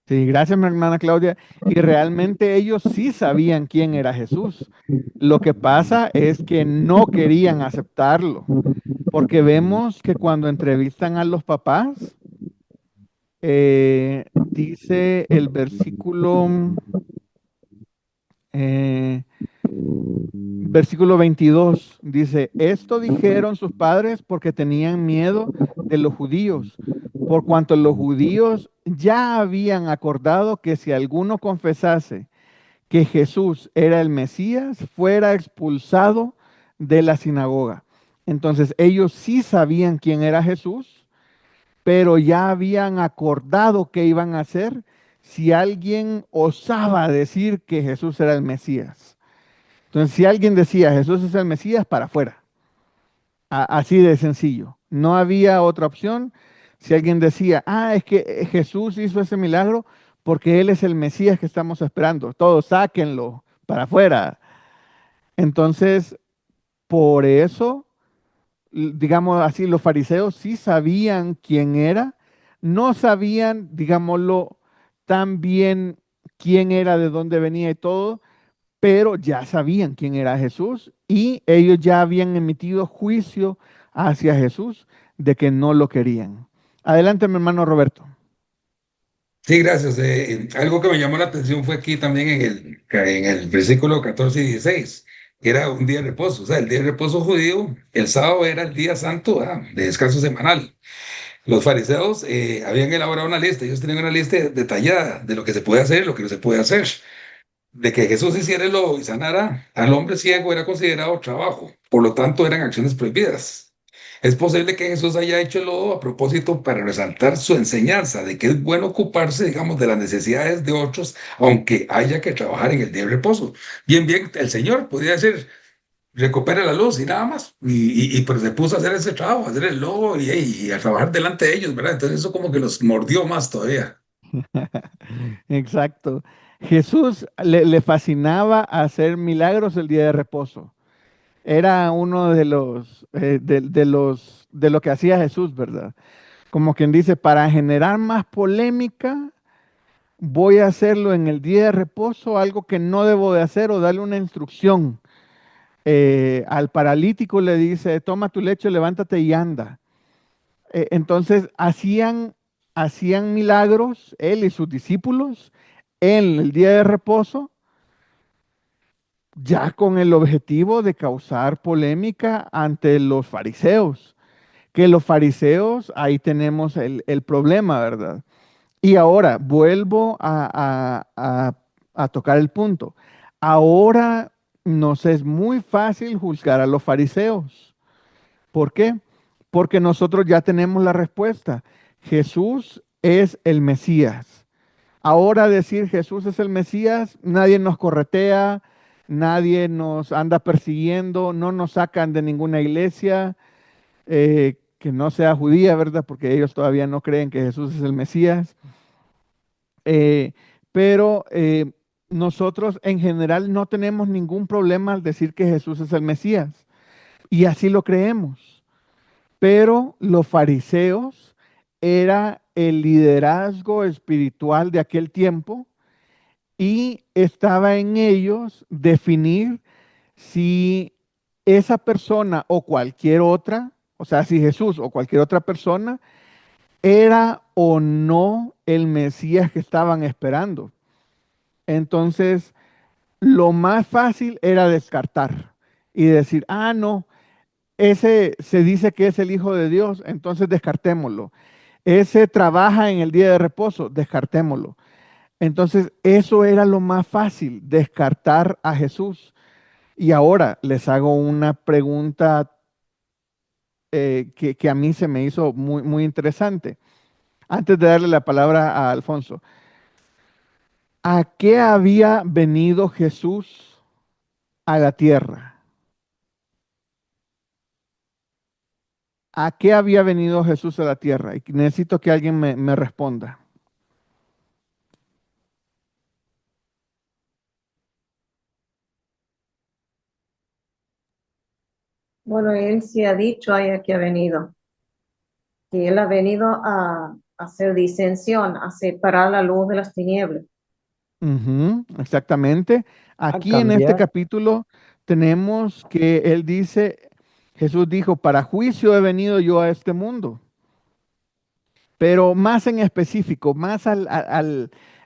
sí, gracias, mi hermana Claudia. Y realmente ellos sí sabían quién era Jesús. Lo que pasa es que no querían aceptarlo, porque vemos que cuando entrevistan a los papás, dice el eh, versículo 22, dice, esto dijeron sus padres porque tenían miedo de los judíos, por cuanto los judíos ya habían acordado que si alguno confesase que Jesús era el Mesías, fuera expulsado de la sinagoga. Entonces ellos sí sabían quién era Jesús, pero ya habían acordado qué iban a hacer si alguien osaba decir que Jesús era el Mesías. Entonces, si alguien decía Jesús es el Mesías, para afuera. Así de sencillo. No había otra opción. Si alguien decía, es que Jesús hizo ese milagro porque Él es el Mesías que estamos esperando, todos sáquenlo para afuera. Entonces, por eso, digamos así, los fariseos sí sabían quién era, no sabían, digámoslo, tan bien quién era, de dónde venía y todo, pero ya sabían quién era Jesús y ellos ya habían emitido juicio hacia Jesús de que no lo querían. Adelante, mi hermano Roberto. Sí, gracias. Algo que me llamó la atención fue aquí también en el versículo 14 y 16, que era un día de reposo. O sea, el día de reposo judío, el sábado era el día santo, de descanso semanal. Los fariseos habían elaborado una lista, ellos tenían una lista detallada de lo que se puede hacer y lo que no se puede hacer. De que Jesús hiciera el lobo y sanara al hombre ciego era considerado trabajo, por lo tanto eran acciones prohibidas. Es posible que Jesús haya hecho el lobo a propósito para resaltar su enseñanza de que es bueno ocuparse, digamos, de las necesidades de otros, aunque haya que trabajar en el día de reposo. Bien, el Señor podía decir, recupere la luz y nada más. Pues se puso a hacer ese trabajo, a hacer el lobo y a trabajar delante de ellos, ¿verdad? Entonces eso como que los mordió más todavía. Exacto. Jesús le fascinaba hacer milagros el día de reposo. Era uno de los, de lo que hacía Jesús, ¿verdad? Como quien dice, para generar más polémica, voy a hacerlo en el día de reposo, algo que no debo de hacer o darle una instrucción. Al paralítico le dice, toma tu lecho, levántate y anda. Entonces hacían milagros, él y sus discípulos, en el día de reposo, ya con el objetivo de causar polémica ante los fariseos. Que los fariseos, ahí tenemos el problema, ¿verdad? Y ahora vuelvo a tocar el punto. Ahora nos es muy fácil juzgar a los fariseos. ¿Por qué? Porque nosotros ya tenemos la respuesta. Jesús es el Mesías. Ahora decir Jesús es el Mesías, nadie nos corretea, nadie nos anda persiguiendo, no nos sacan de ninguna iglesia que no sea judía, ¿verdad? Porque ellos todavía no creen que Jesús es el Mesías. Eh, pero nosotros en general no tenemos ningún problema al decir que Jesús es el Mesías. Y así lo creemos. Pero los fariseos era el liderazgo espiritual de aquel tiempo y estaba en ellos definir si esa persona o cualquier otra, o sea, si Jesús o cualquier otra persona era o no el Mesías que estaban esperando. Entonces, lo más fácil era descartar y decir, no, ese se dice que es el Hijo de Dios, entonces descartémoslo. Ese trabaja en el día de reposo, descartémoslo. Entonces, eso era lo más fácil, descartar a Jesús. Y ahora les hago una pregunta que a mí se me hizo muy, muy interesante. Antes de darle la palabra a Alfonso, ¿a qué había venido Jesús a la tierra? ¿A qué había venido Jesús a la tierra? Y necesito que alguien me responda. Bueno, él sí ha dicho ahí que ha venido, que él ha venido a hacer disensión, a separar la luz de las tinieblas. Ujú, exactamente. A Aquí en este cambiar. capítulo tenemos que él dice, Jesús dijo, para juicio he venido yo a este mundo. Pero más en específico, más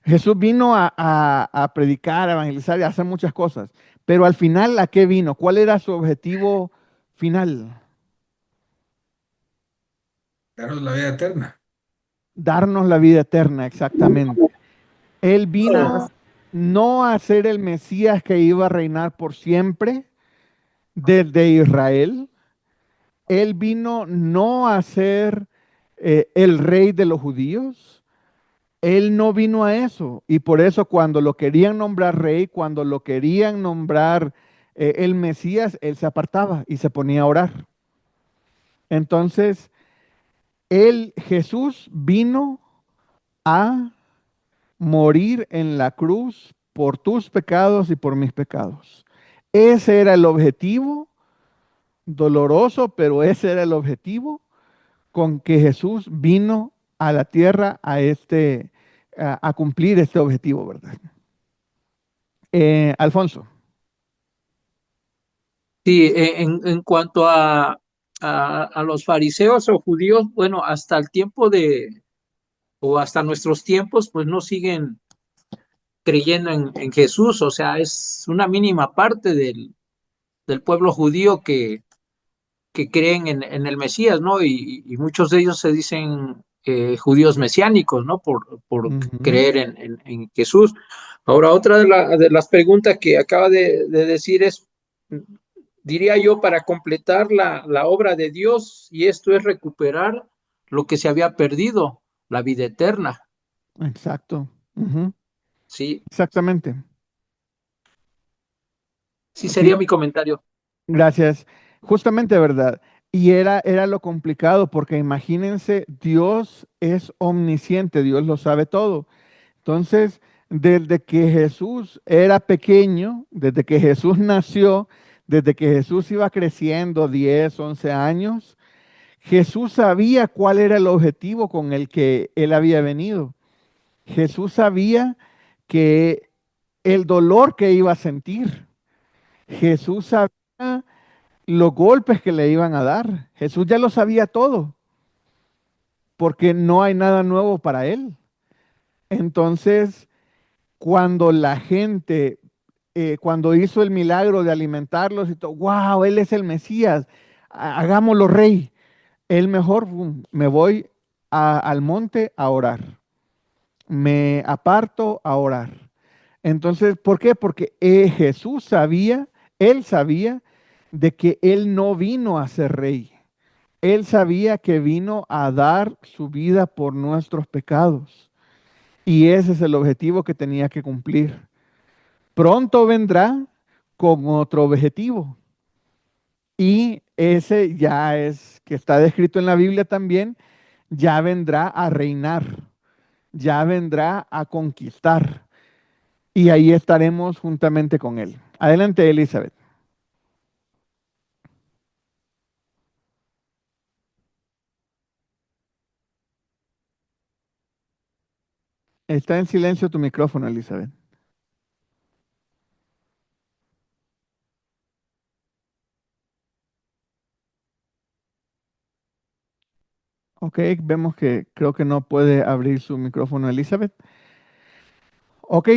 Jesús vino a predicar, a evangelizar y a hacer muchas cosas. Pero al final, ¿a qué vino? ¿Cuál era su objetivo final? Danos la vida eterna. Darnos la vida eterna, exactamente. Él vino Salvas- no a ser el Mesías que iba a reinar por siempre desde Israel. Él vino no a ser el rey de los judíos. Él no vino a eso. Y por eso cuando lo querían nombrar rey, cuando lo querían nombrar el Mesías, él se apartaba y se ponía a orar. Entonces, Jesús vino a morir en la cruz por tus pecados y por mis pecados. Ese era el objetivo, doloroso, pero ese era el objetivo con que Jesús vino a la tierra a cumplir este objetivo, ¿verdad? Alfonso. Sí, en cuanto a los fariseos o judíos, bueno, hasta el tiempo o hasta nuestros tiempos, pues no siguen creyendo en Jesús, o sea, es una mínima parte del pueblo judío que creen en el Mesías, ¿no? Y muchos de ellos se dicen judíos mesiánicos, ¿no? Por Ujú. creer en Jesús. Ahora, otra de las preguntas que acaba de decir es, diría yo, para completar la obra de Dios, y esto es recuperar lo que se había perdido, la vida eterna. Exacto. Ujú. Sí, Exactamente. sí Sí, sería mi comentario. gracias. Justamente, ¿verdad? Y era lo complicado, porque imagínense, Dios es omnisciente, Dios lo sabe todo. Entonces, desde que Jesús era pequeño, desde que Jesús nació, desde que Jesús iba creciendo 10, 11 años, Jesús sabía cuál era el objetivo con el que él había venido. Jesús sabía que el dolor que iba a sentir. Jesús sabía los golpes que le iban a dar. Jesús ya lo sabía todo, porque no hay nada nuevo para él. Entonces, cuando la gente, cuando hizo el milagro de alimentarlos y todo, wow, él es el Mesías, hagámoslo rey. Él mejor, me voy al monte a orar, me aparto a orar. Entonces, ¿por qué? Porque Jesús sabía, él sabía de que él no vino a ser rey. Él sabía que vino a dar su vida por nuestros pecados. Y ese es el objetivo que tenía que cumplir. Pronto vendrá con otro objetivo. Y ese ya es, que está descrito en la Biblia también, ya vendrá a reinar, ya vendrá a conquistar. Y ahí estaremos juntamente con él. Adelante, Elizabeth. Está en silencio tu micrófono, Elizabeth. Ok, vemos que creo que no puede abrir su micrófono, Elizabeth. Ok,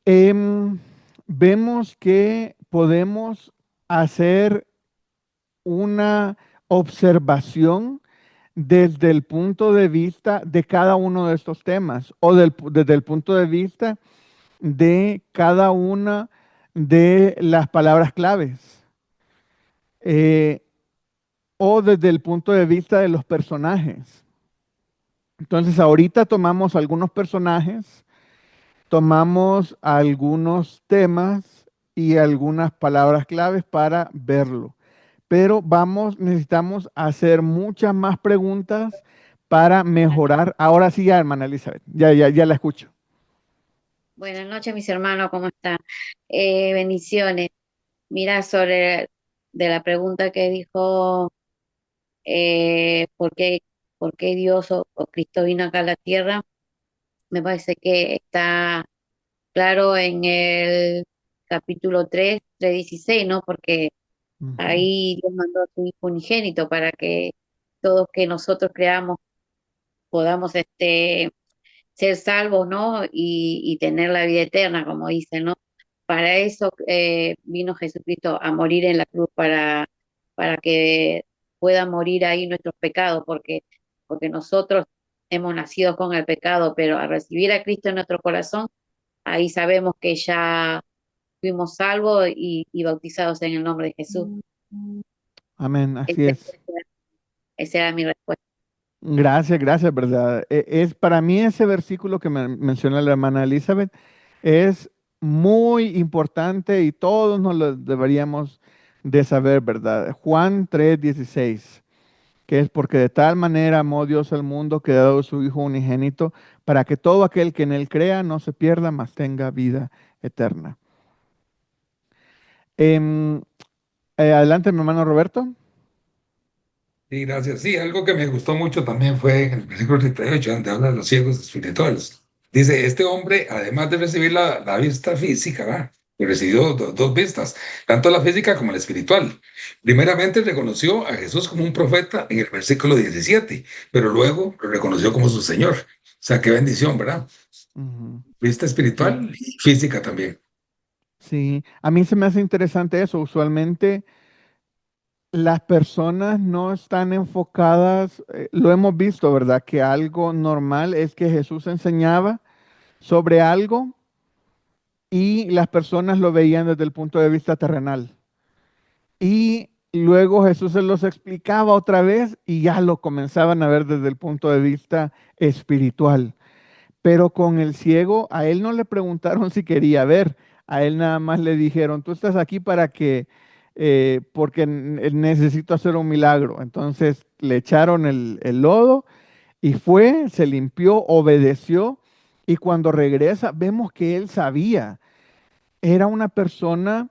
em, vemos que podemos hacer una observación desde el punto de vista de cada uno de estos temas o desde el punto de vista de cada una de las palabras claves eh, o desde el punto de vista de los personajes. Entonces, ahorita tomamos algunos personajes, tomamos algunos temas y algunas palabras claves para verlo. Pero necesitamos hacer muchas más preguntas para mejorar. Ahora sí, ya, hermana Elizabeth, ya la escucho. Buenas noches, mis hermanos, ¿cómo están? Bendiciones. Mira, sobre de la pregunta que dijo, ¿por qué Dios o Cristo vino acá a la tierra? Me parece que está claro en el capítulo 3, 16, ¿no? Porque Ujú. ahí Dios mandó a su Hijo unigénito para que todos que nosotros creamos podamos ser salvos, ¿no? Y tener la vida eterna, como dice, ¿no? Para eso vino Jesucristo a morir en la cruz, para que pueda morir ahí nuestros pecados, porque nosotros hemos nacido con el pecado, pero al recibir a Cristo en nuestro corazón, ahí sabemos que ya fuimos salvos y bautizados en el nombre de Jesús. Amén, así Ese- es. Esa era mi respuesta. Gracias, gracias, ¿verdad? Es para mí ese versículo que menciona la hermana Elizabeth es muy importante y todos nos lo deberíamos de saber, ¿verdad? Juan 3:16, que es porque de tal manera amó Dios al mundo que ha dado su Hijo unigénito para que todo aquel que en él crea no se pierda, mas tenga vida eterna. Em, adelante, mi hermano Roberto. Sí, gracias. Sí, algo que me gustó mucho también fue en el versículo 38, donde habla de los ciegos espirituales. Dice, este hombre, además de recibir la vista física, ¿verdad? Que recibió dos vistas, tanto la física como la espiritual. Primeramente reconoció a Jesús como un profeta en el versículo 17, pero luego lo reconoció como su Señor. O sea, qué bendición, ¿verdad? Ujú. Vista Sí, espiritual y física también. sí. A mí se me hace interesante eso. Usualmente las personas no están enfocadas, lo hemos visto, ¿verdad? Que algo normal es que Jesús enseñaba sobre algo y las personas lo veían desde el punto de vista terrenal. Y luego Jesús se los explicaba otra vez y ya lo comenzaban a ver desde el punto de vista espiritual. Pero con el ciego, a él no le preguntaron si quería ver, a él nada más le dijeron, tú estás aquí para que, porque necesito hacer un milagro. Entonces le echaron el lodo y fue, se limpió, obedeció y cuando regresa vemos que él sabía, era una persona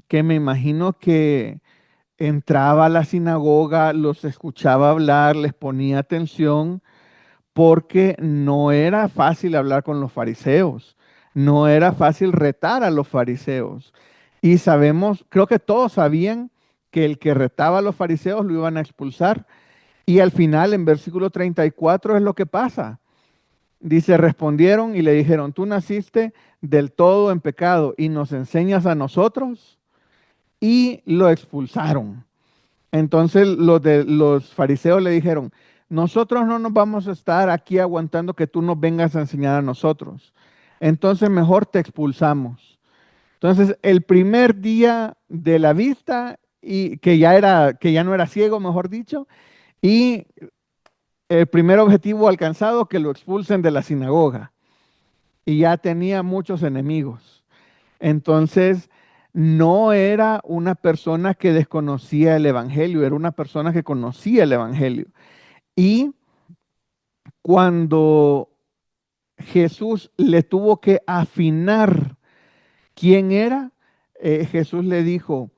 que me imagino que entraba a la sinagoga, los escuchaba hablar, les ponía atención porque no era fácil hablar con los fariseos, no era fácil retar a los fariseos. Y sabemos, creo que todos sabían que el que retaba a los fariseos lo iban a expulsar. Y al final, en versículo 34, es lo que pasa. Dice, respondieron y le dijeron, tú naciste del todo en pecado y nos enseñas a nosotros. Y lo expulsaron. Entonces los fariseos le dijeron, nosotros no nos vamos a estar aquí aguantando que tú nos vengas a enseñar a nosotros. Entonces mejor te expulsamos. Entonces el primer día de la vista y que ya no era ciego, mejor dicho, y el primer objetivo alcanzado que lo expulsen de la sinagoga y ya tenía muchos enemigos. Entonces, no era una persona que desconocía el Evangelio, era una persona que conocía el Evangelio. Y cuando Jesús le tuvo que afinar quién era, Jesús le dijo,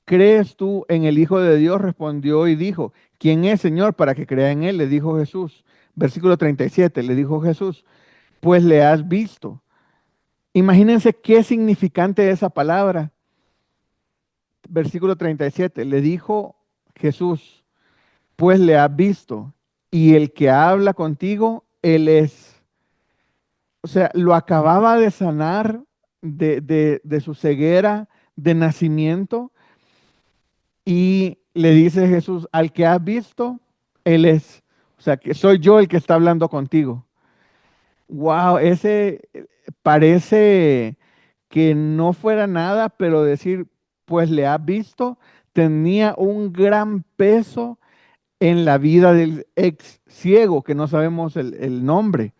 ¿crees tú en el Hijo de Dios? Respondió y dijo, ¿quién es, Señor, para que crea en él? Le dijo Jesús. Versículo 37, le dijo Jesús, pues le has visto. Imagínense qué significante es esa palabra. Versículo 37, le dijo Jesús, pues le has visto, y el que habla contigo, él es. O sea, lo acababa de sanar de su ceguera de nacimiento, y le dice Jesús, al que has visto, él es. O sea, que soy yo el que está hablando contigo. Wow, ese parece que no fuera nada, pero decir, pues le has visto, tenía un gran peso en la vida del ex ciego, que no sabemos el nombre.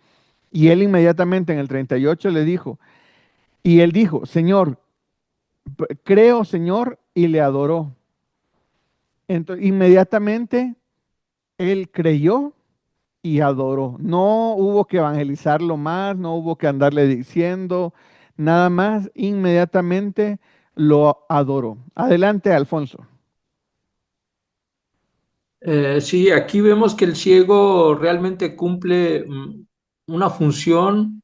Y él inmediatamente en el 38 le dijo, y él dijo, Señor, creo, Señor, y le adoró. Entonces, inmediatamente él creyó y adoró. No hubo que evangelizarlo más, no hubo que andarle diciendo nada más, inmediatamente lo adoró. Adelante, Alfonso. Sí, aquí vemos que el ciego realmente cumple una función,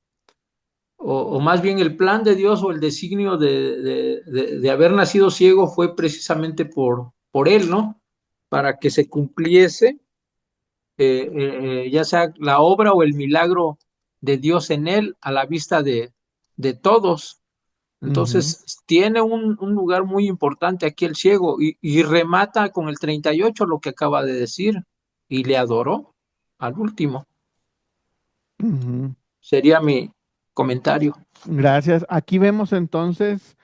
o más bien el plan de Dios o el designio de haber nacido ciego fue precisamente por él, ¿no? Para que se cumpliese, ya sea la obra o el milagro de Dios en él a la vista de todos. Ujú, Entonces, tiene un lugar muy importante aquí el ciego y remata con el 38 lo que acaba de decir y le adoró al último. ujú. Sería mi comentario. Gracias. Aquí vemos entonces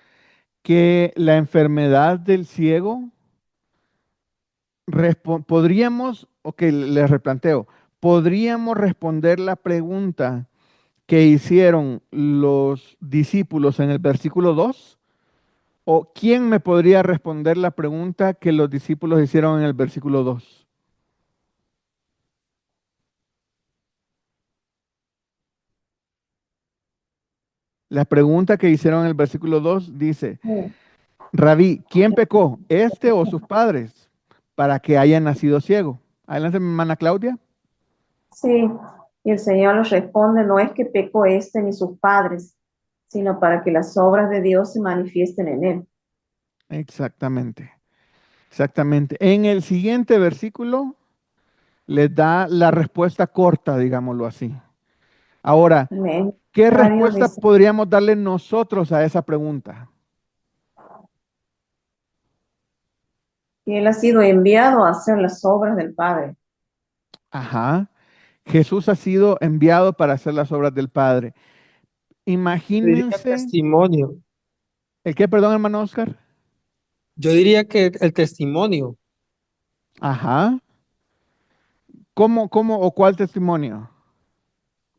que la enfermedad del ciego, podríamos, ok, les replanteo, podríamos responder la pregunta que hicieron los discípulos en el versículo 2. ¿O quién me podría responder la pregunta que los discípulos hicieron en el versículo 2? La pregunta que hicieron en el versículo 2 dice, Rabí, ¿quién pecó, este o sus padres, para que haya nacido ciego? Adelante, mi hermana Claudia. Sí, y el Señor les responde, no es que pecó este ni sus padres, sino para que las obras de Dios se manifiesten en él. Exactamente, exactamente. En el siguiente versículo les da la respuesta corta, digámoslo así. Ahora, Amén. ¿qué Mario respuesta dice podríamos darle nosotros a esa pregunta? que él ha sido enviado a hacer las obras del Padre. Ajá. Jesús ha sido enviado para hacer las obras del Padre. Yo diría Imagínense, testimonio. ¿el qué, perdón, hermano Oscar? Yo diría que el testimonio. Ajá. ¿Cómo o cuál testimonio?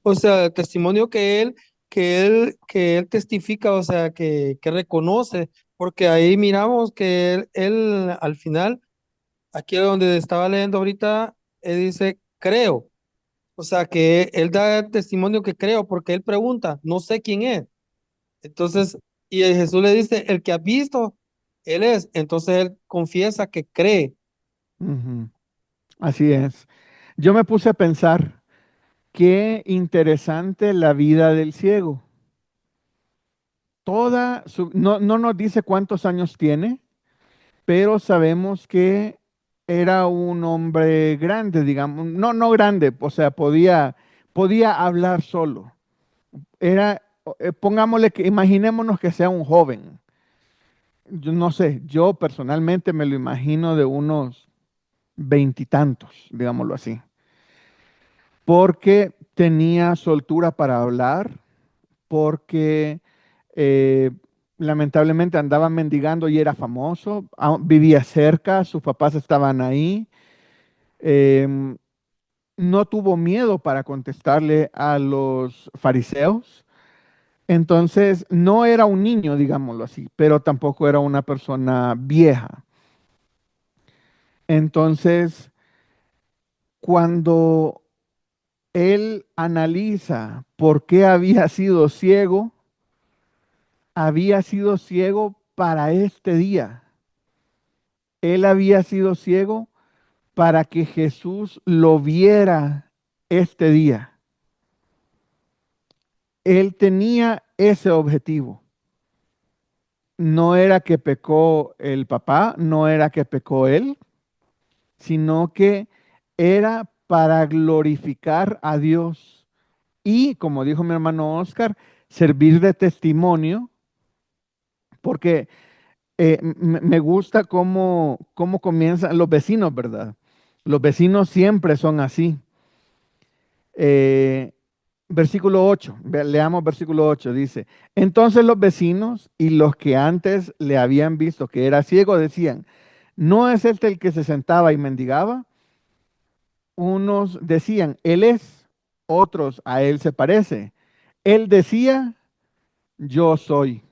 O sea, el testimonio que él testifica, o sea, que reconoce, porque ahí miramos que él al final, aquí donde estaba leyendo ahorita, él dice, creo. O sea, que él da testimonio que creo, porque él pregunta, no sé quién es. Entonces, y Jesús le dice, el que ha visto, él es. Entonces él confiesa que cree. Ujú. Así es. Yo me puse a pensar, qué interesante la vida del ciego. No nos dice cuántos años tiene, pero sabemos que era un hombre grande, digamos, no grande, o sea, podía hablar solo. Era, pongámosle que, imaginémonos que sea un joven. Yo no sé, yo personalmente me lo imagino de unos veintitantos, digámoslo así, porque tenía soltura para hablar, porque eh, lamentablemente andaba mendigando y era famoso, vivía cerca, sus papás estaban ahí, em, no tuvo miedo para contestarle a los fariseos. Entonces, no era un niño, digámoslo así, pero tampoco era una persona vieja. Entonces, cuando él analiza por qué había sido ciego para este día. Él había sido ciego para que Jesús lo viera este día. Él tenía ese objetivo. No era que pecó el papá, no era que pecó él, sino que era para glorificar a Dios y, como dijo mi hermano Oscar, servir de testimonio, porque me gusta cómo comienzan los vecinos, ¿verdad? Los vecinos siempre son así. Eh, Versículo 8, leamos versículo 8, dice, entonces los vecinos y los que antes le habían visto que era ciego decían, ¿no es este el que se sentaba y mendigaba? Unos decían, él es, otros a él se parece. Él decía, yo soy.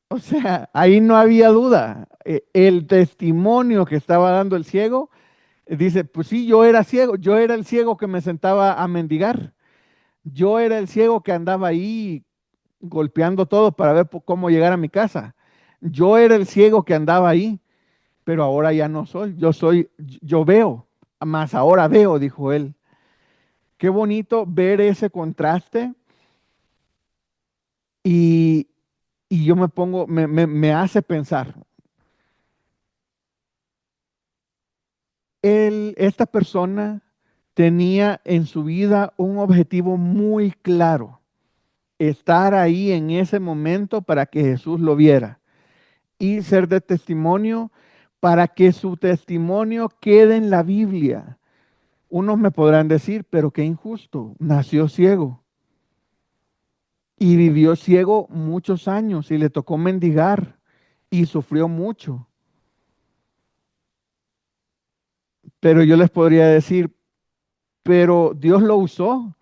O sea, ahí no había duda. El testimonio que estaba dando el ciego, dice, pues sí, yo era ciego, yo era el ciego que me sentaba a mendigar. Yo era el ciego que andaba ahí golpeando todo para ver cómo llegar a mi casa. Yo era el ciego que andaba ahí, pero ahora ya no soy. Yo veo, más ahora veo, dijo él. Qué bonito ver ese contraste y, y yo me pongo, me hace pensar. Esta persona tenía en su vida un objetivo muy claro, estar ahí en ese momento para que Jesús lo viera y ser de testimonio para que su testimonio quede en la Biblia. Unos me podrán decir, pero qué injusto, nació ciego. y vivió ciego muchos años y le tocó mendigar y sufrió mucho. Pero yo les podría decir, pero Dios lo usó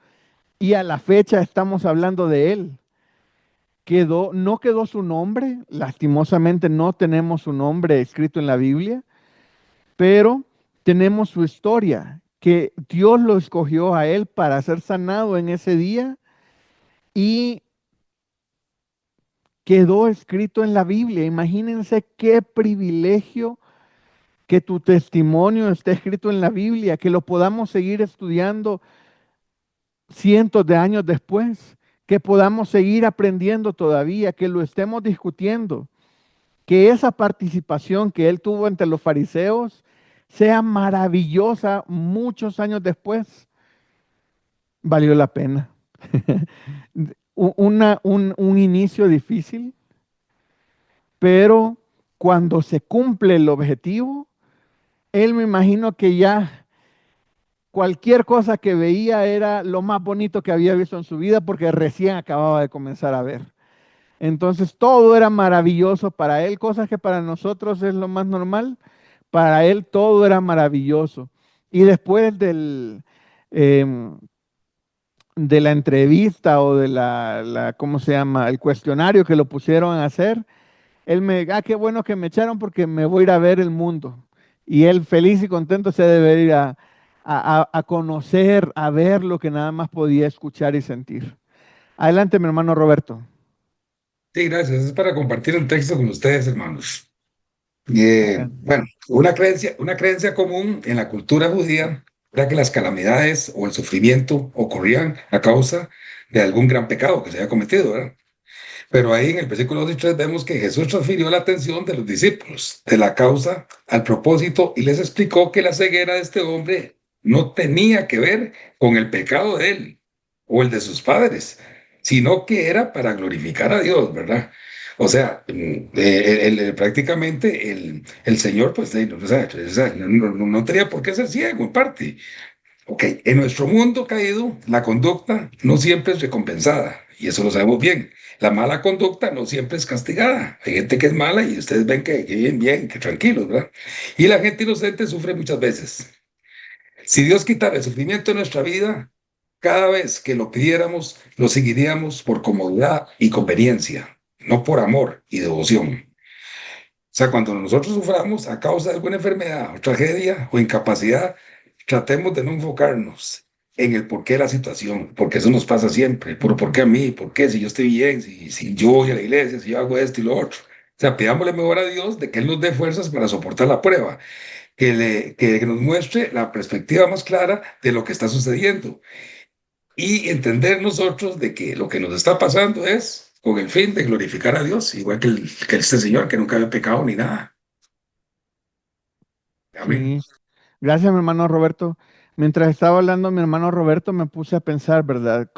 y a la fecha estamos hablando de él. No quedó su nombre, lastimosamente no tenemos su nombre escrito en la Biblia, pero tenemos su historia, que Dios lo escogió a él para ser sanado en ese día y quedó escrito en la Biblia. Imagínense qué privilegio que tu testimonio esté escrito en la Biblia, que lo podamos seguir estudiando cientos de años después, que podamos seguir aprendiendo todavía, que lo estemos discutiendo, que esa participación que él tuvo entre los fariseos sea maravillosa muchos años después. Valió la pena. Un inicio difícil, pero cuando se cumple el objetivo, él me imagino que ya cualquier cosa que veía era lo más bonito que había visto en su vida porque recién acababa de comenzar a ver. Entonces todo era maravilloso para él, cosas que para nosotros es lo más normal, para él todo era maravilloso. Y después em, de la entrevista o de ¿cómo se llama? El cuestionario que lo pusieron a hacer, qué bueno que me echaron porque me voy a ir a ver el mundo. Y él feliz y contento se debe ir a conocer, a ver lo que nada más podía escuchar y sentir. Adelante, mi hermano Roberto. Sí, gracias. Es para compartir un texto con ustedes, hermanos. Adelante. Bueno, una creencia común en la cultura judía era que las calamidades o el sufrimiento ocurrían a causa de algún gran pecado que se había cometido, ¿verdad? Pero ahí en el versículo 2 y 3 vemos que Jesús transfirió la atención de los discípulos de la causa al propósito y les explicó que la ceguera de este hombre no tenía que ver con el pecado de él o el de sus padres, sino que era para glorificar a Dios, ¿verdad? O sea, prácticamente el Señor, pues, no tenía por qué ser ciego en parte. Ok, en nuestro mundo caído, la conducta no siempre es recompensada, y eso lo sabemos bien. La mala conducta no siempre es castigada. Hay gente que es mala y ustedes ven que viven bien, que tranquilos, ¿verdad? Y la gente inocente sufre muchas veces. Si Dios quitara el sufrimiento de nuestra vida, cada vez que lo pidiéramos, lo seguiríamos por comodidad y conveniencia, no por amor y devoción. O sea, cuando nosotros suframos a causa de alguna enfermedad o tragedia o incapacidad, tratemos de no enfocarnos en el porqué de la situación, porque eso nos pasa siempre. ¿Por qué a mí? ¿Por qué? Si yo estoy bien, si yo voy a la iglesia, si yo hago esto y lo otro. O sea, pidámosle mejor a Dios de que Él nos dé fuerzas para soportar la prueba, que nos muestre la perspectiva más clara de lo que está sucediendo y entender nosotros de que lo que nos está pasando es con el fin de glorificar a Dios, igual que este señor que nunca había pecado ni nada. Amén. Sí, gracias, mi hermano Roberto. Mientras estaba hablando mi hermano Roberto, me puse a pensar, ¿verdad?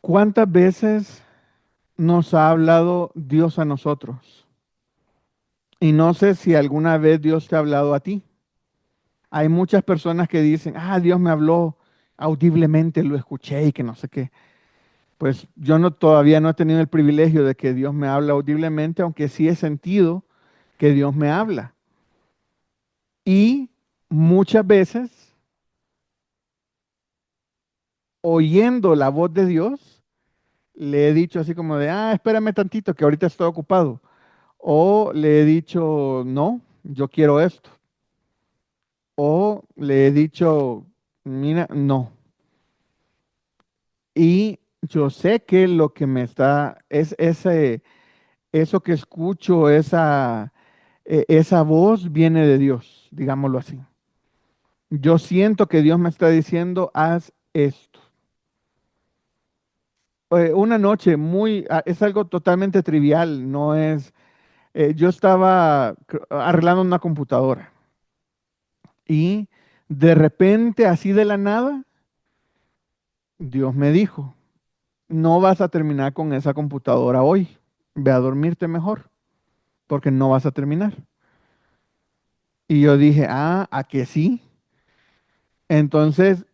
¿Cuántas veces nos ha hablado Dios a nosotros? Y no sé si alguna vez Dios te ha hablado a ti. Hay muchas personas que dicen, Dios me habló audiblemente, lo escuché y que no sé qué. Pues yo todavía no he tenido el privilegio de que Dios me hable audiblemente, aunque sí he sentido que Dios me habla. Y muchas veces, oyendo la voz de Dios, le he dicho así como de, espérame tantito, que ahorita estoy ocupado. O le he dicho, no, yo quiero esto. O le he dicho, mira, no. Y yo sé que lo que me está, es eso que escucho, esa voz viene de Dios, digámoslo así. Yo siento que Dios me está diciendo, haz esto. Una noche es algo totalmente trivial, no es, yo estaba arreglando una computadora y de repente, así de la nada, Dios me dijo, no vas a terminar con esa computadora hoy, ve a dormirte mejor, porque no vas a terminar. Y yo dije, ¿a que sí? Entonces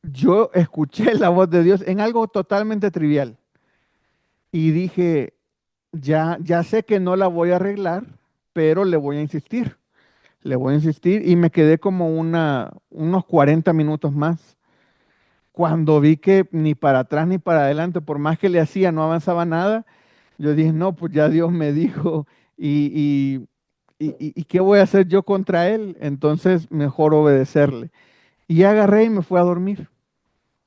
yo escuché la voz de Dios en algo totalmente trivial y dije, ya sé que no la voy a arreglar, pero le voy a insistir. Le voy a insistir y me quedé como unos 40 minutos más. Cuando vi que ni para atrás ni para adelante, por más que le hacía, no avanzaba nada, yo dije, no, pues ya Dios me dijo, y, y ¿qué voy a hacer yo contra él? Entonces, mejor obedecerle. Y agarré y me fui a dormir.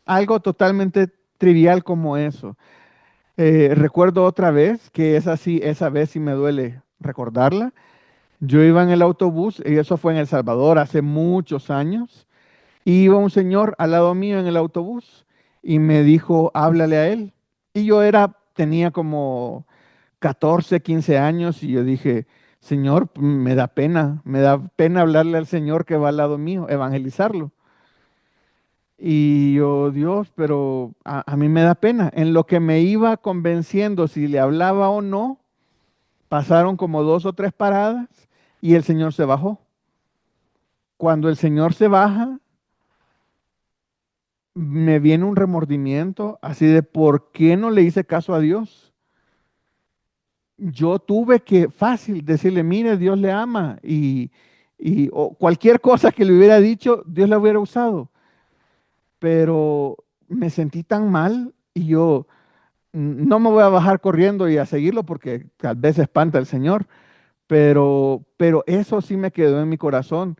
Algo totalmente trivial como eso. Recuerdo otra vez, que es así, esa vez sí me duele recordarla. Yo iba en el autobús, y eso fue en El Salvador hace muchos años. Y iba un señor al lado mío en el autobús y me dijo, háblale a él. Y tenía como 14, 15 años y yo dije, Señor, me da pena hablarle al Señor que va al lado mío, evangelizarlo. Y yo, Dios, pero a mí me da pena. En lo que me iba convenciendo si le hablaba o no, pasaron como 2 o 3 paradas y el Señor se bajó. Cuando el Señor se baja, me viene un remordimiento así de por qué no le hice caso a Dios. Yo tuve que fácil decirle, mire, Dios le ama o cualquier cosa que le hubiera dicho, Dios la hubiera usado. Pero me sentí tan mal y yo no me voy a bajar corriendo y a seguirlo porque tal vez espanta al Señor, pero eso sí me quedó en mi corazón.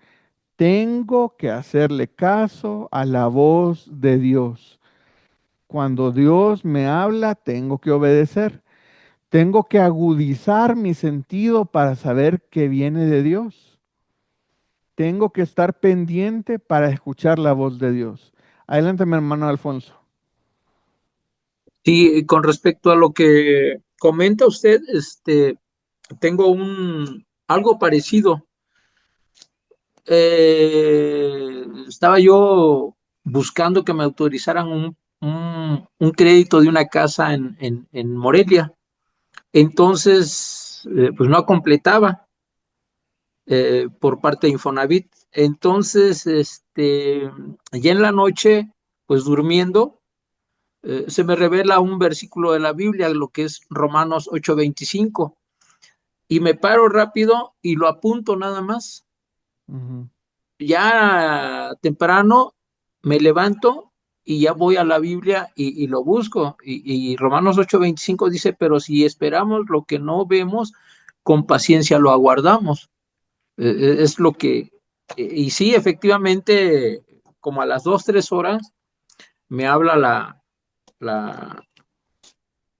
Tengo que hacerle caso a la voz de Dios. Cuando Dios me habla, tengo que obedecer. Tengo que agudizar mi sentido para saber que viene de Dios. Tengo que estar pendiente para escuchar la voz de Dios. Adelante, mi hermano Alfonso. Sí, con respecto a lo que comenta usted, tengo algo parecido. Estaba yo buscando que me autorizaran un crédito de una casa en Morelia. Entonces, pues no completaba por parte de Infonavit. Entonces, ya en la noche, pues durmiendo, se me revela un versículo de la Biblia, lo que es Romanos 8:25, y me paro rápido y lo apunto nada más. Ujú. Ya temprano me levanto y ya voy a la Biblia y lo busco. Y Romanos 8:25 dice, pero si esperamos lo que no vemos, con paciencia lo aguardamos. Es lo que, y sí, efectivamente, como a las 2, 3 horas, me habla la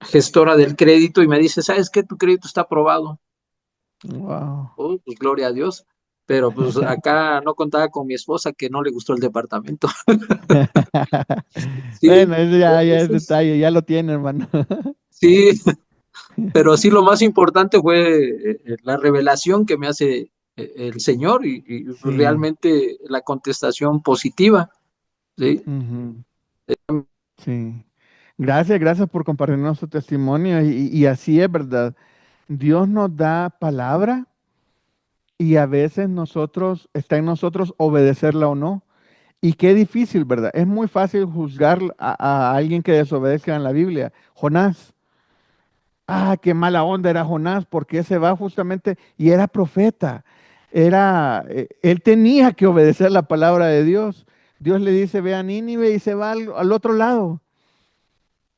gestora del crédito y me dice, ¿sabes qué? Tu crédito está aprobado. Wow. Oh, pues gloria a Dios. Pero pues acá no contaba con mi esposa que no le gustó el departamento. Sí, Bueno, eso ya es entonces, detalle, ya lo tiene, hermano. sí, pero sí lo más importante fue la revelación que me hace el Señor y Sí. realmente la contestación positiva, ¿sí? Ujú. Sí. Gracias, gracias por compartirnos su testimonio. Y así es, ¿verdad? Dios nos da palabra y a veces está en nosotros obedecerla o no. Y qué difícil, ¿verdad? Es muy fácil juzgar a alguien que desobedezca en la Biblia. Jonás, qué mala onda era Jonás, porque se va justamente y era profeta. Él tenía que obedecer la palabra de Dios. Dios le dice, ve a Nínive y se va al otro lado.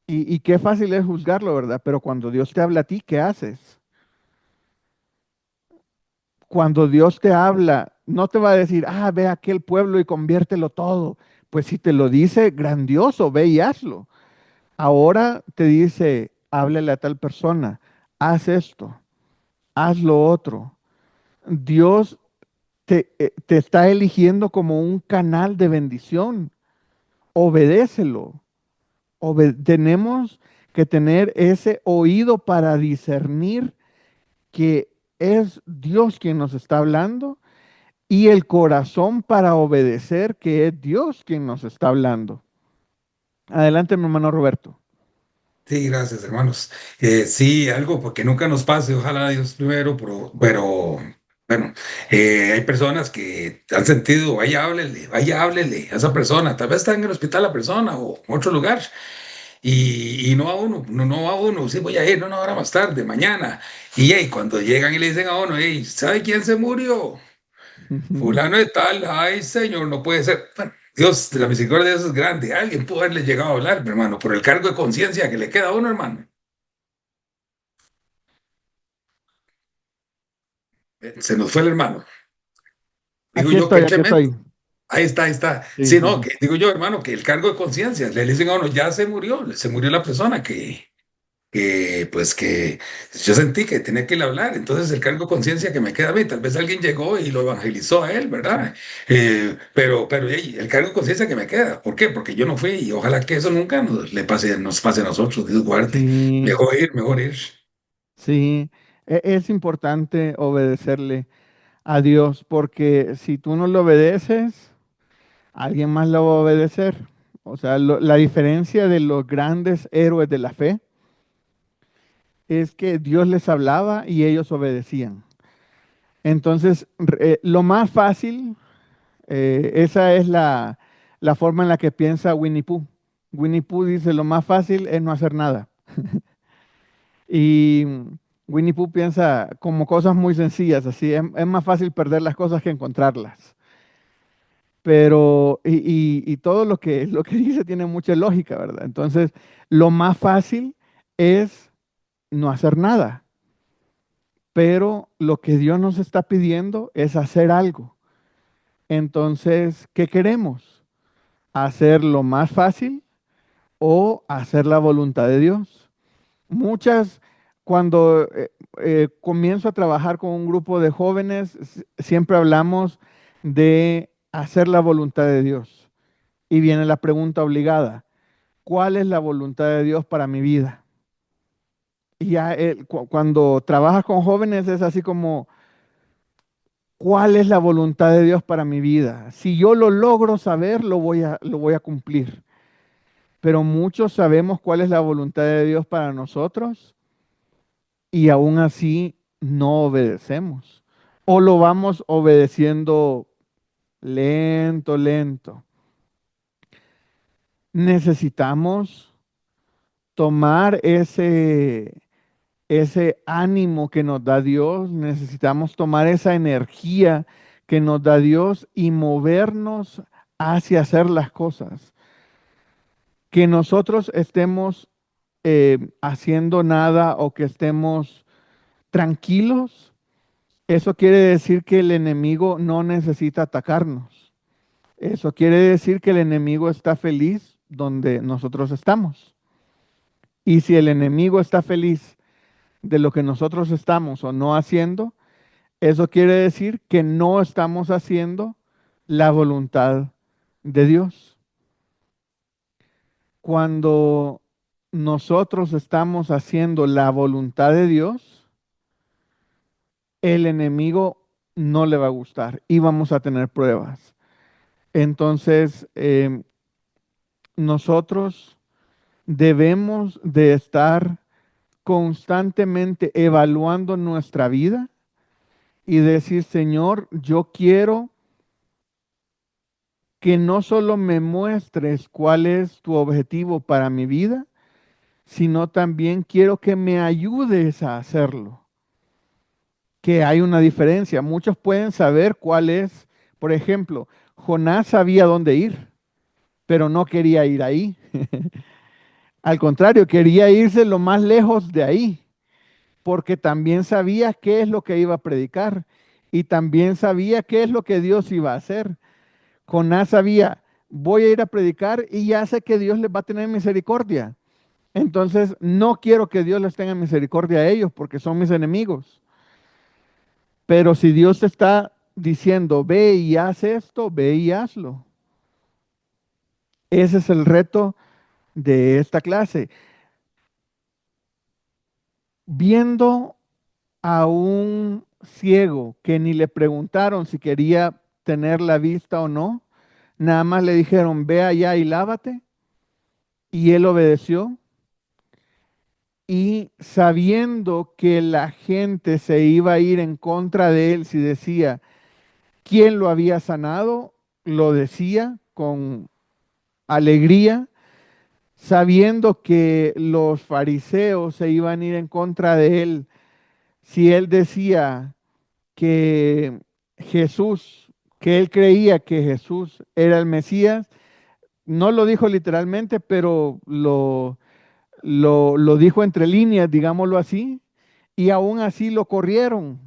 Y qué fácil es juzgarlo, ¿verdad? Pero cuando Dios te habla a ti, ¿qué haces? Cuando Dios te habla, no te va a decir, ve a aquel pueblo y conviértelo todo. Pues si te lo dice, grandioso, ve y hazlo. Ahora te dice, háblale a tal persona, haz esto, haz lo otro. Dios te está eligiendo como un canal de bendición. Obedécelo. Tenemos que tener ese oído para discernir que es Dios quien nos está hablando y el corazón para obedecer que es Dios quien nos está hablando. Adelante, mi hermano Roberto. Sí, gracias, hermanos. Sí, algo porque nunca nos pase, ojalá Dios primero, pero Bueno, hay personas que han sentido, vaya, háblele a esa persona. Tal vez está en el hospital la persona o en otro lugar. Y no a uno, no va a uno, sí voy a ir, no, no, ahora más tarde, mañana. Y hey, cuando llegan y le dicen a uno, hey, ¿sabe quién se murió? Fulano de tal, ay señor, no puede ser. Bueno, Dios, la misericordia de Dios es grande. Alguien pudo haberle llegado a hablar, mi hermano, por el cargo de conciencia que le queda a uno, hermano. Se nos fue el hermano. Digo Aquí yo, qué estoy, aquí tremendo. estoy. Ahí está, ahí está. Sí, Sí, sí, no, sí. que digo yo, hermano, que el cargo de conciencia, le dicen a uno, ya se murió la persona pues que yo sentí que tenía que ir a hablar. Entonces el cargo de conciencia que me queda a mí, tal vez alguien llegó y lo evangelizó a él, ¿verdad? Pero hey, el cargo de conciencia que me queda, ¿por qué? Porque yo no fui y ojalá que eso nunca nos pase a nosotros, Dios guarde. Sí, Mejor ir, mejor ir. sí. Es importante obedecerle a Dios porque si tú no le obedeces, alguien más lo va a obedecer. O sea, la diferencia de los grandes héroes de la fe es que Dios les hablaba y ellos obedecían. Entonces, lo más fácil, esa es la forma en la que piensa Winnie Pooh. Winnie Pooh dice, lo más fácil es no hacer nada. Y Winnie Pooh piensa como cosas muy sencillas, así, es más fácil perder las cosas que encontrarlas. Pero, y todo lo que dice tiene mucha lógica, ¿verdad? Entonces, lo más fácil es no hacer nada, pero lo que Dios nos está pidiendo es hacer algo. Entonces, ¿qué queremos? ¿Hacer lo más fácil o hacer la voluntad de Dios? Muchas, cuando comienzo a trabajar con un grupo de jóvenes, siempre hablamos de hacer la voluntad de Dios. Y viene la pregunta obligada, ¿cuál es la voluntad de Dios para mi vida? Y ya cuando trabajas con jóvenes es así como, ¿cuál es la voluntad de Dios para mi vida? Si yo lo logro saber, lo voy a cumplir. Pero muchos sabemos cuál es la voluntad de Dios para nosotros y aún así no obedecemos. O lo vamos obedeciendo lento, lento. Necesitamos tomar ese ánimo que nos da Dios, necesitamos tomar esa energía que nos da Dios y movernos hacia hacer las cosas. Que nosotros estemos haciendo nada o que estemos tranquilos, eso quiere decir que el enemigo no necesita atacarnos. Eso quiere decir que el enemigo está feliz donde nosotros estamos. Y si el enemigo está feliz de lo que nosotros estamos o no haciendo, eso quiere decir que no estamos haciendo la voluntad de Dios. Cuando nosotros estamos haciendo la voluntad de Dios, el enemigo no le va a gustar y vamos a tener pruebas. Entonces, nosotros debemos de estar constantemente evaluando nuestra vida y decir, Señor, yo quiero que no solo me muestres cuál es tu objetivo para mi vida, sino también quiero que me ayudes a hacerlo. Que hay una diferencia. Muchos pueden saber cuál es, por ejemplo, Jonás sabía dónde ir, pero no quería ir ahí. Al contrario, quería irse lo más lejos de ahí, porque también sabía qué es lo que iba a predicar y también sabía qué es lo que Dios iba a hacer. Jonás sabía, voy a ir a predicar y ya sé que Dios les va a tener misericordia. Entonces, no quiero que Dios les tenga misericordia a ellos porque son mis enemigos. Pero si Dios te está diciendo, ve y haz esto, ve y hazlo. Ese es el reto de esta clase. Viendo a un ciego que ni le preguntaron si quería tener la vista o no, nada más le dijeron, ve allá y lávate, y él obedeció. y sabiendo que la gente se iba a ir en contra de él si decía quién lo había sanado, lo decía con alegría, sabiendo que los fariseos se iban a ir en contra de él si él decía que Jesús, que él creía que Jesús era el Mesías. No lo dijo literalmente, pero lo dijo entre líneas, digámoslo así, y aún así lo corrieron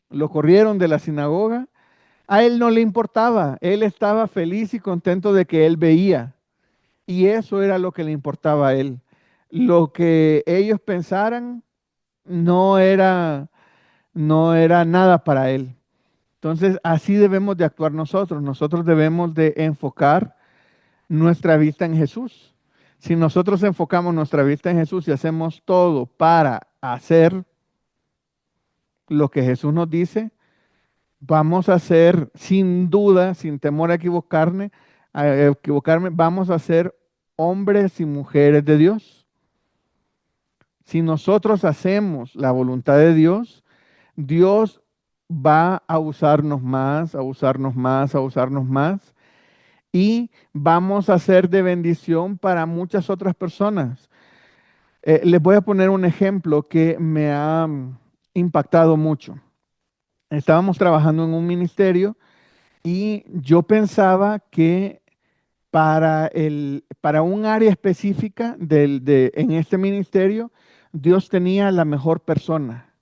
de la sinagoga. A él no le importaba, él estaba feliz y contento de que él veía, y eso era lo que le importaba a él. Lo que ellos pensaran no era, no era nada para él. Entonces, así debemos de actuar nosotros. Nosotros debemos de enfocar nuestra vista en Jesús. Si nosotros enfocamos nuestra vista en Jesús y hacemos todo para hacer lo que Jesús nos dice, vamos a ser sin duda, sin temor a equivocarme, vamos a ser hombres y mujeres de Dios. Si nosotros hacemos la voluntad de Dios, Dios va a usarnos más, a usarnos más, a usarnos más, y vamos a ser de bendición para muchas otras personas. Les voy a poner un ejemplo que me ha impactado mucho. Estábamos trabajando en un ministerio y yo pensaba que para un área específica en este ministerio, Dios tenía la mejor persona.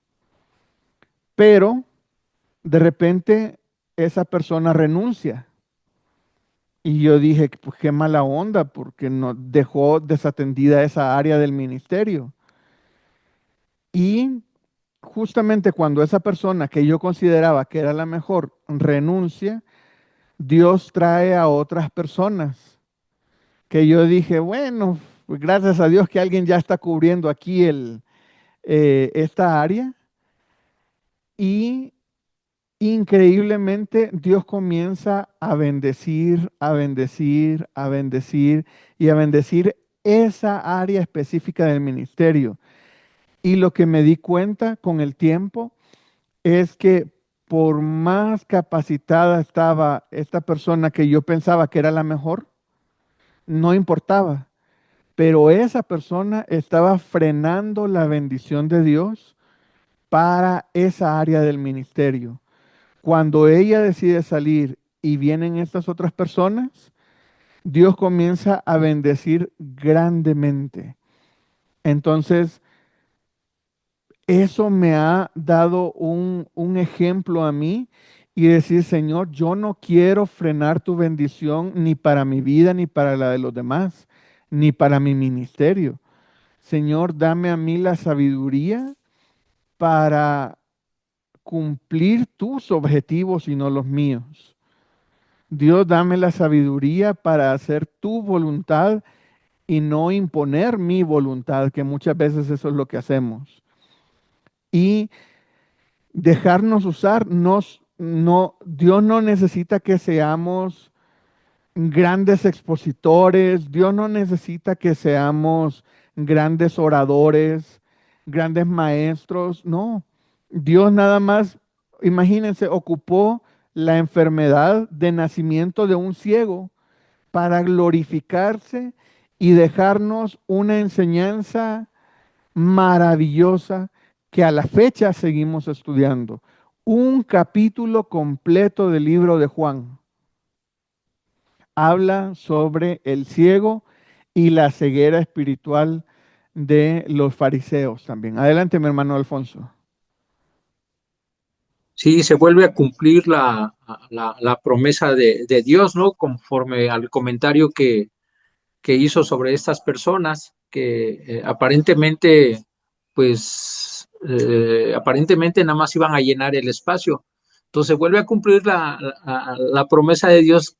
Pero de repente esa persona renuncia. Y yo dije, pues qué mala onda, porque no dejó desatendida esa área del ministerio. Y justamente cuando esa persona que yo consideraba que era la mejor renuncia, Dios trae a otras personas que yo dije, bueno, pues gracias a Dios que alguien ya está cubriendo aquí esta área. Y increíblemente Dios comienza a bendecir, a bendecir, a bendecir y a bendecir esa área específica del ministerio. Y lo que me di cuenta con el tiempo es que por más capacitada estaba esta persona que yo pensaba que era la mejor, no importaba. Pero esa persona estaba frenando la bendición de Dios para esa área del ministerio. Cuando ella decide salir y vienen estas otras personas, Dios comienza a bendecir grandemente. Entonces, eso me ha dado un ejemplo a mí y decir, Señor, yo no quiero frenar tu bendición ni para mi vida, ni para la de los demás, ni para mi ministerio. Señor, dame a mí la sabiduría para cumplir tus objetivos y no los míos. Dios, dame la sabiduría para hacer tu voluntad y no imponer mi voluntad, que muchas veces eso es lo que hacemos. Y dejarnos usar, Dios no necesita que seamos grandes expositores, Dios no necesita que seamos grandes oradores, grandes maestros, no. Dios nada más, imagínense, ocupó la enfermedad de nacimiento de un ciego para glorificarse y dejarnos una enseñanza maravillosa que a la fecha seguimos estudiando. Un capítulo completo del libro de Juan habla sobre el ciego y la ceguera espiritual de los fariseos también. Adelante, mi hermano Alfonso. Sí, se vuelve a cumplir la promesa de Dios, ¿no? Conforme al comentario que hizo sobre estas personas que aparentemente nada más iban a llenar el espacio. Entonces vuelve a cumplir la promesa de Dios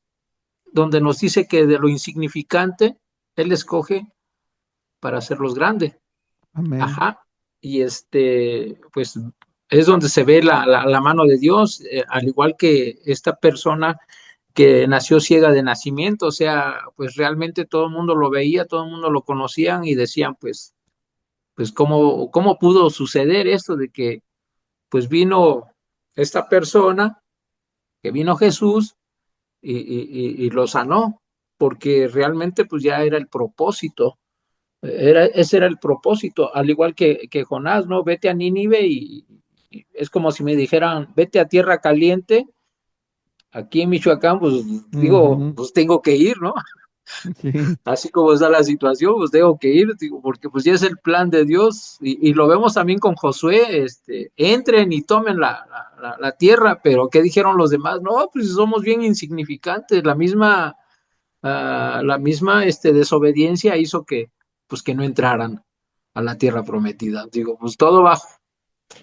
donde nos dice que de lo insignificante Él escoge para hacerlos grandes. Amén. Ajá. Y pues es donde se ve la mano de Dios, al igual que esta persona que nació ciega de nacimiento, o sea, pues realmente todo el mundo lo veía, todo el mundo lo conocían y decían, pues, pues cómo pudo suceder esto de que pues vino esta persona, que vino Jesús y lo sanó, porque realmente pues ya era el propósito. Ese era el propósito, al igual que Jonás, ¿no? Vete a Nínive y es como si me dijeran, vete a tierra caliente, aquí en Michoacán, pues digo, Ujú. pues tengo que ir, ¿no? Sí. Así como está la situación, pues tengo que ir, digo, porque pues ya es el plan de Dios y lo vemos también con Josué, entren y tomen la tierra, pero ¿qué dijeron los demás? No, pues somos bien insignificantes, la misma desobediencia hizo que, pues que no entraran a la tierra prometida. Digo, pues todo va,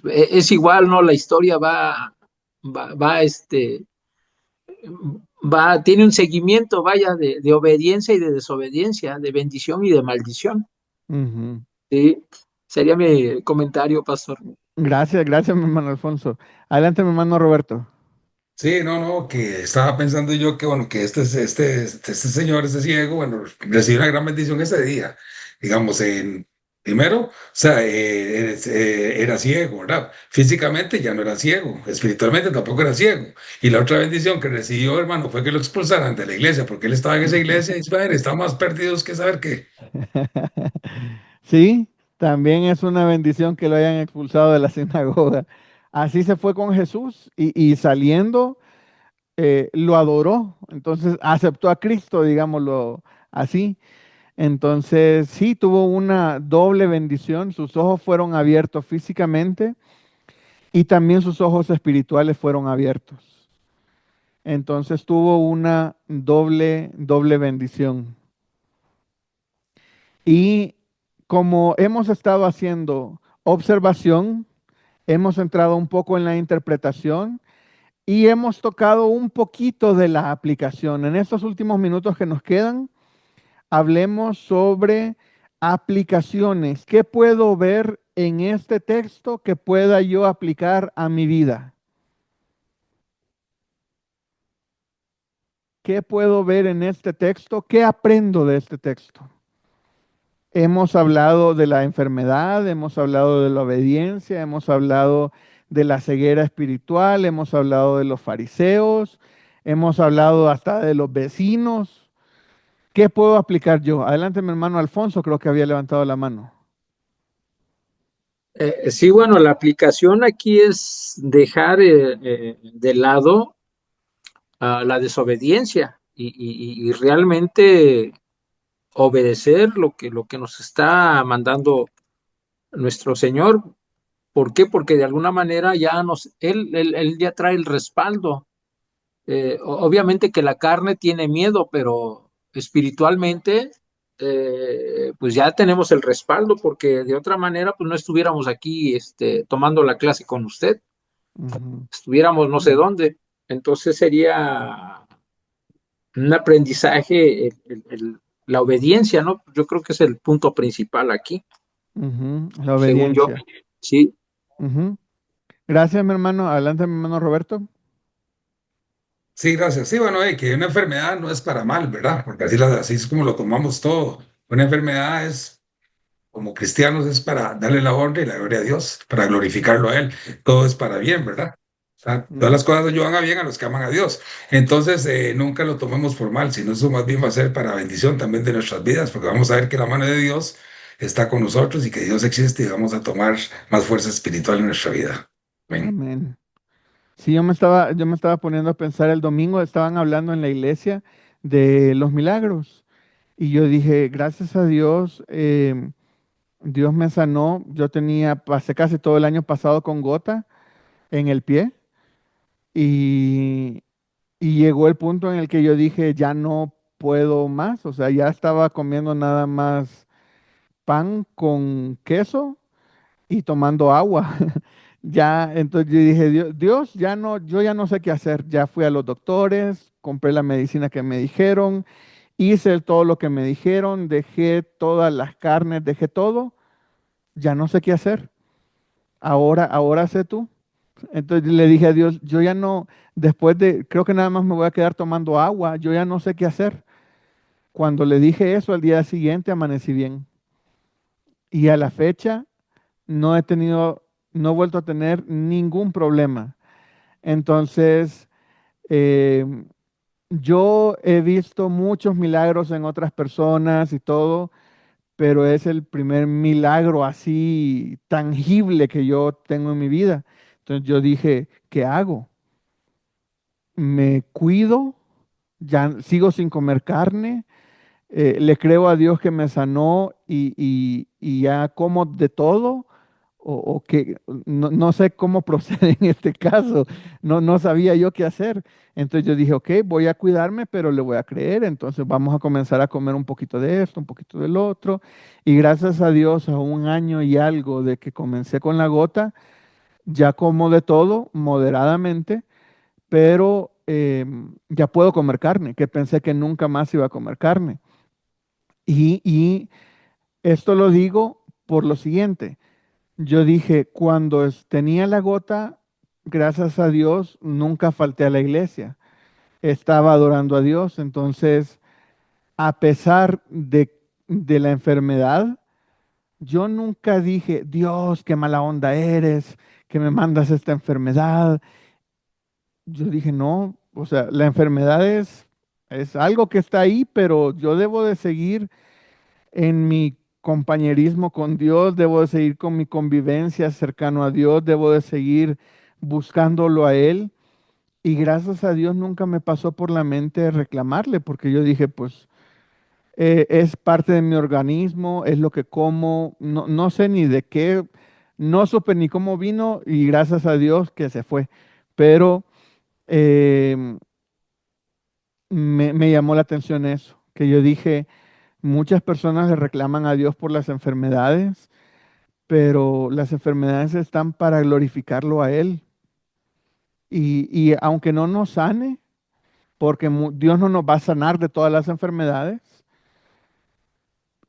es igual, ¿no? La historia tiene un seguimiento, vaya, de obediencia y de desobediencia, de bendición y de maldición. Ujú. Sí, sería mi comentario, pastor. Gracias, gracias, mi hermano Alfonso. Adelante, mi hermano Roberto. Sí, no, no, que estaba pensando yo que, bueno, que este señor, este ciego, bueno, recibió una gran bendición ese día. Digamos, primero, o sea, era ciego, ¿verdad? Físicamente ya no era ciego, espiritualmente tampoco era ciego. Y la otra bendición que recibió, hermano, fue que lo expulsaran de la iglesia, porque él estaba en esa iglesia y dice, "Madre, estamos más perdidos que saber qué". Sí, también es una bendición que lo hayan expulsado de la sinagoga. Así se fue con Jesús y saliendo lo adoró. Entonces aceptó a Cristo, digámoslo así. Entonces sí, tuvo una doble bendición. Sus ojos fueron abiertos físicamente y también sus ojos espirituales fueron abiertos. Entonces tuvo una doble bendición. Y como hemos estado haciendo observación, hemos entrado un poco en la interpretación y hemos tocado un poquito de la aplicación. En estos últimos minutos que nos quedan, hablemos sobre aplicaciones. ¿Qué puedo ver en este texto que pueda yo aplicar a mi vida? ¿Qué puedo ver en este texto? ¿Qué aprendo de este texto? Hemos hablado de la enfermedad, hemos hablado de la obediencia, hemos hablado de la ceguera espiritual, hemos hablado de los fariseos, hemos hablado hasta de los vecinos. ¿Qué puedo aplicar yo? Adelante, mi hermano Alfonso, creo que había levantado la mano. Sí, bueno, la aplicación aquí es dejar de lado la desobediencia y realmente obedecer lo que nos está mandando nuestro Señor. ¿Por qué? Porque de alguna manera Él ya trae el respaldo. Obviamente que la carne tiene miedo, pero espiritualmente, pues ya tenemos el respaldo, porque de otra manera, pues no estuviéramos aquí, tomando la clase con usted, Ujú, estuviéramos no sé dónde. Entonces sería un aprendizaje, la obediencia, ¿no? Yo creo que es el punto principal aquí, ujú, la según yo. obediencia. Sí. Ujú. Gracias, mi hermano. Adelante, mi hermano Roberto. Sí, gracias. Sí, bueno, que una enfermedad no es para mal, ¿verdad? Porque así es como lo tomamos todo. Una enfermedad es, como cristianos, es para darle la honra y la gloria a Dios, para glorificarlo a Él. Todo es para bien, ¿verdad? O sea, todas las Ujú, cosas ayudan a bien a los que aman a Dios. Entonces, nunca lo tomemos por mal, sino eso más bien va a ser para bendición también de nuestras vidas, porque vamos a ver que la mano de Dios está con nosotros y que Dios existe y vamos a tomar más fuerza espiritual en nuestra vida. Amén. amén. Sí, yo me estaba poniendo a pensar el domingo, estaban hablando en la iglesia de los milagros. Y yo dije, gracias a Dios, Dios me sanó. Pasé casi todo el año pasado con gota en el pie y, y llegó el punto en el que yo dije, ya no puedo más. O sea, ya estaba comiendo nada más pan con queso y tomando agua. Ya, entonces yo dije, Dios, ya no, yo ya no sé qué hacer. Ya fui a los doctores, compré la medicina que me dijeron, hice todo lo que me dijeron, dejé todas las carnes, dejé todo. Ya no sé qué hacer. Ahora sé tú. Entonces le dije a Dios, yo ya no, creo que nada más me voy a quedar tomando agua, yo ya no sé qué hacer. Cuando le dije eso, al día siguiente amanecí bien. y a la fecha no he tenido, no he vuelto a tener ningún problema. Entonces, eh, yo he visto muchos milagros en otras personas y todo, pero es el primer milagro así tangible que yo tengo en mi vida. Entonces yo dije, ¿qué hago? ¿Me cuido? ¿Ya sigo sin comer carne? ¿Le creo a Dios que me sanó y ya como de todo? O que no sé cómo procede en este caso, no sabía yo qué hacer. Entonces yo dije, ok, voy a cuidarme, pero le voy a creer. Entonces vamos a comenzar a comer un poquito de esto, un poquito del otro. Y gracias a Dios, a un año y algo de que comencé con la gota, ya como de todo moderadamente, pero ya puedo comer carne, que pensé que nunca más iba a comer carne. Y esto lo digo por lo siguiente. Yo dije, cuando tenía la gota, gracias a Dios, nunca falté a la iglesia. Estaba adorando a Dios. Entonces, a pesar de la enfermedad, yo nunca dije, Dios, qué mala onda eres, que me mandas esta enfermedad. Yo dije, no, o sea, la enfermedad es algo que está ahí, pero yo debo de seguir en mi compañerismo con Dios, debo de seguir con mi convivencia cercano a Dios, debo de seguir buscándolo a Él. Y gracias a Dios nunca me pasó por la mente reclamarle, porque yo dije, pues es parte de mi organismo, es lo que como, no sé ni de qué, no supe ni cómo vino y gracias a Dios que se fue. Pero em, me llamó la atención eso, que yo dije, muchas personas le reclaman a Dios por las enfermedades, pero las enfermedades están para glorificarlo a Él. Y aunque no nos sane, porque Dios no nos va a sanar de todas las enfermedades,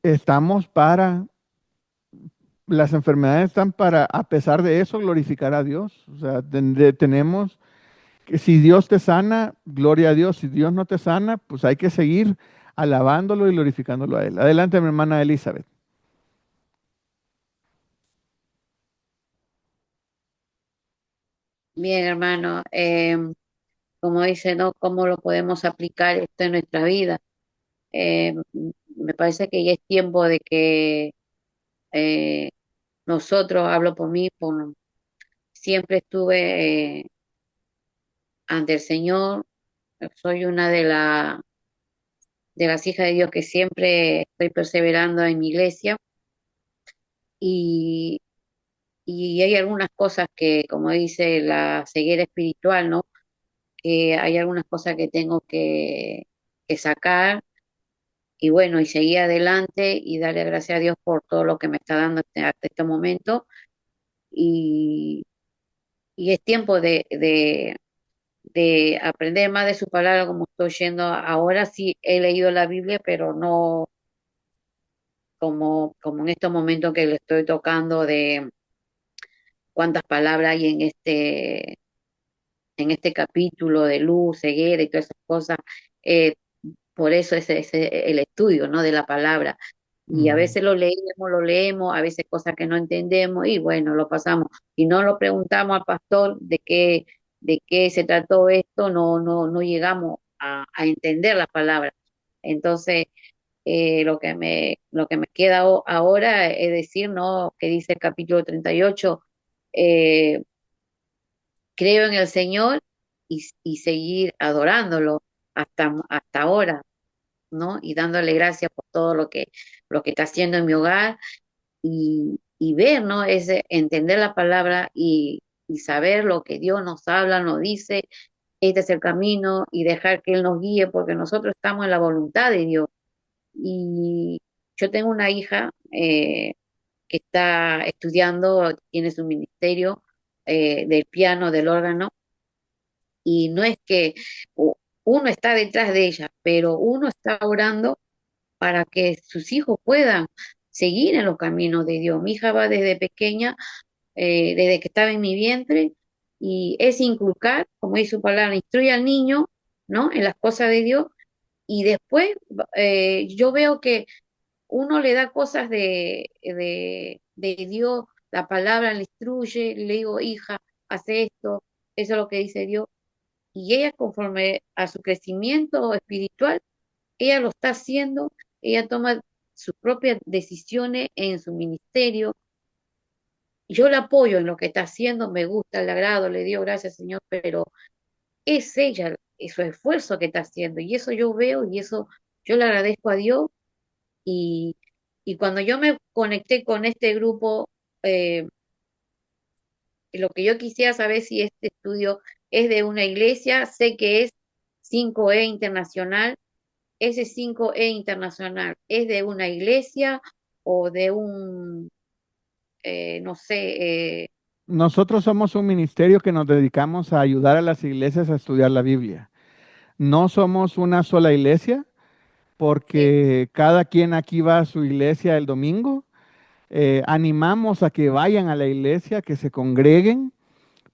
estamos para, las enfermedades están para, a pesar de eso, glorificar a Dios. O sea, tenemos que si Dios te sana, gloria a Dios. Si Dios no te sana, pues hay que seguir alabándolo y glorificándolo a Él. Adelante, mi hermana Elizabeth. Bien, hermano, como dice, ¿no? ¿Cómo lo podemos aplicar esto en nuestra vida? Me parece que ya es tiempo de que eh, nosotros, hablo por mí, siempre estuve ante el Señor, soy una de las hijas de Dios que siempre estoy perseverando en mi iglesia y, y hay algunas cosas que, como dice la ceguera espiritual, ¿no? Que hay algunas cosas que tengo que sacar y bueno, y seguir adelante y darle gracias a Dios por todo lo que me está dando hasta este momento y, y es tiempo de aprender más de su palabra como estoy yendo ahora. Sí, he leído la Biblia, pero no como en estos momentos que le estoy tocando de cuántas palabras hay en este capítulo de luz, ceguera y todas esas cosas. Eh, por eso es el estudio, ¿no? De la palabra. Y a Ujú. veces lo leemos, a veces cosas que no entendemos y bueno, lo pasamos. Si no lo preguntamos al pastor de qué se trató esto, no llegamos a entender la palabra. Entonces, lo que me queda ahora es decir, ¿no? Que dice el capítulo 38, eh, creo en el Señor y seguir adorándolo hasta ahora, ¿no? Y dándole gracias por todo lo que está haciendo en mi hogar y ver, ¿no? Es entender la palabra y saber lo que Dios nos habla, nos dice, este es el camino y dejar que Él nos guíe porque nosotros estamos en la voluntad de Dios. Y yo tengo una hija que está estudiando, tiene su ministerio del piano, del órgano, y no es que uno está detrás de ella, pero uno está orando para que sus hijos puedan seguir en los caminos de Dios. Mi hija va desde pequeña, desde que estaba en mi vientre, y es inculcar, como dice su palabra, instruye al niño, ¿no? En las cosas de Dios, y después yo veo que uno le da cosas de Dios, la palabra le instruye, le digo, hija, hace esto, eso es lo que dice Dios. Y ella, conforme a su crecimiento espiritual, ella lo está haciendo, ella toma sus propias decisiones en su ministerio. Yo la apoyo en lo que está haciendo, me gusta, le agrado, le dio gracias, Señor, pero es ella, es su esfuerzo que está haciendo, y eso yo veo, y eso yo le agradezco a Dios. Y, y cuando yo me conecté con este grupo, eh, lo que yo quisiera saber si este estudio es de una iglesia, sé que es 5E Internacional. Ese 5E Internacional, ¿es de una iglesia o de un, no sé, Nosotros somos un ministerio que nos dedicamos a ayudar a las iglesias a estudiar la Biblia. No somos una sola iglesia, porque cada quien aquí va a su iglesia el domingo. Animamos a que vayan a la iglesia, que se congreguen,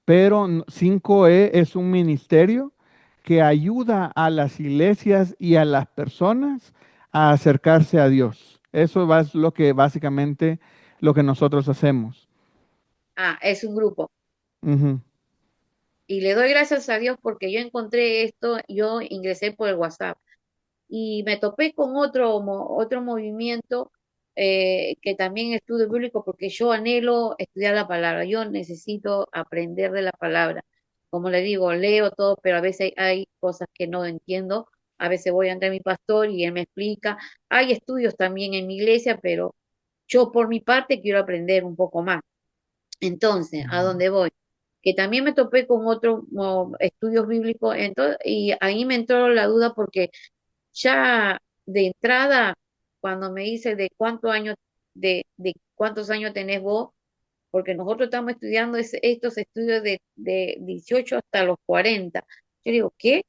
pero 5E es un ministerio que ayuda a las iglesias y a las personas a acercarse a Dios. Eso es lo que básicamente lo que nosotros hacemos. es un grupo? Ujú. Y le doy gracias a Dios porque yo encontré esto, yo ingresé por el WhatsApp y me topé con otro movimiento, que también estudio bíblico, porque yo anhelo estudiar la palabra, yo necesito aprender de la palabra. Como le digo, leo todo, pero a veces hay cosas que no entiendo. A veces voy ante mi pastor y él me explica. Hay estudios también en mi iglesia, pero yo por mi parte quiero aprender un poco más. Entonces, ¿a dónde voy? Que también me topé con otros estudios bíblicos, y ahí me entró la duda porque ya de entrada, cuando me dice de cuántos años tenés vos, porque nosotros estamos estudiando estos estudios de 18 hasta los 40. Yo digo, ¿qué?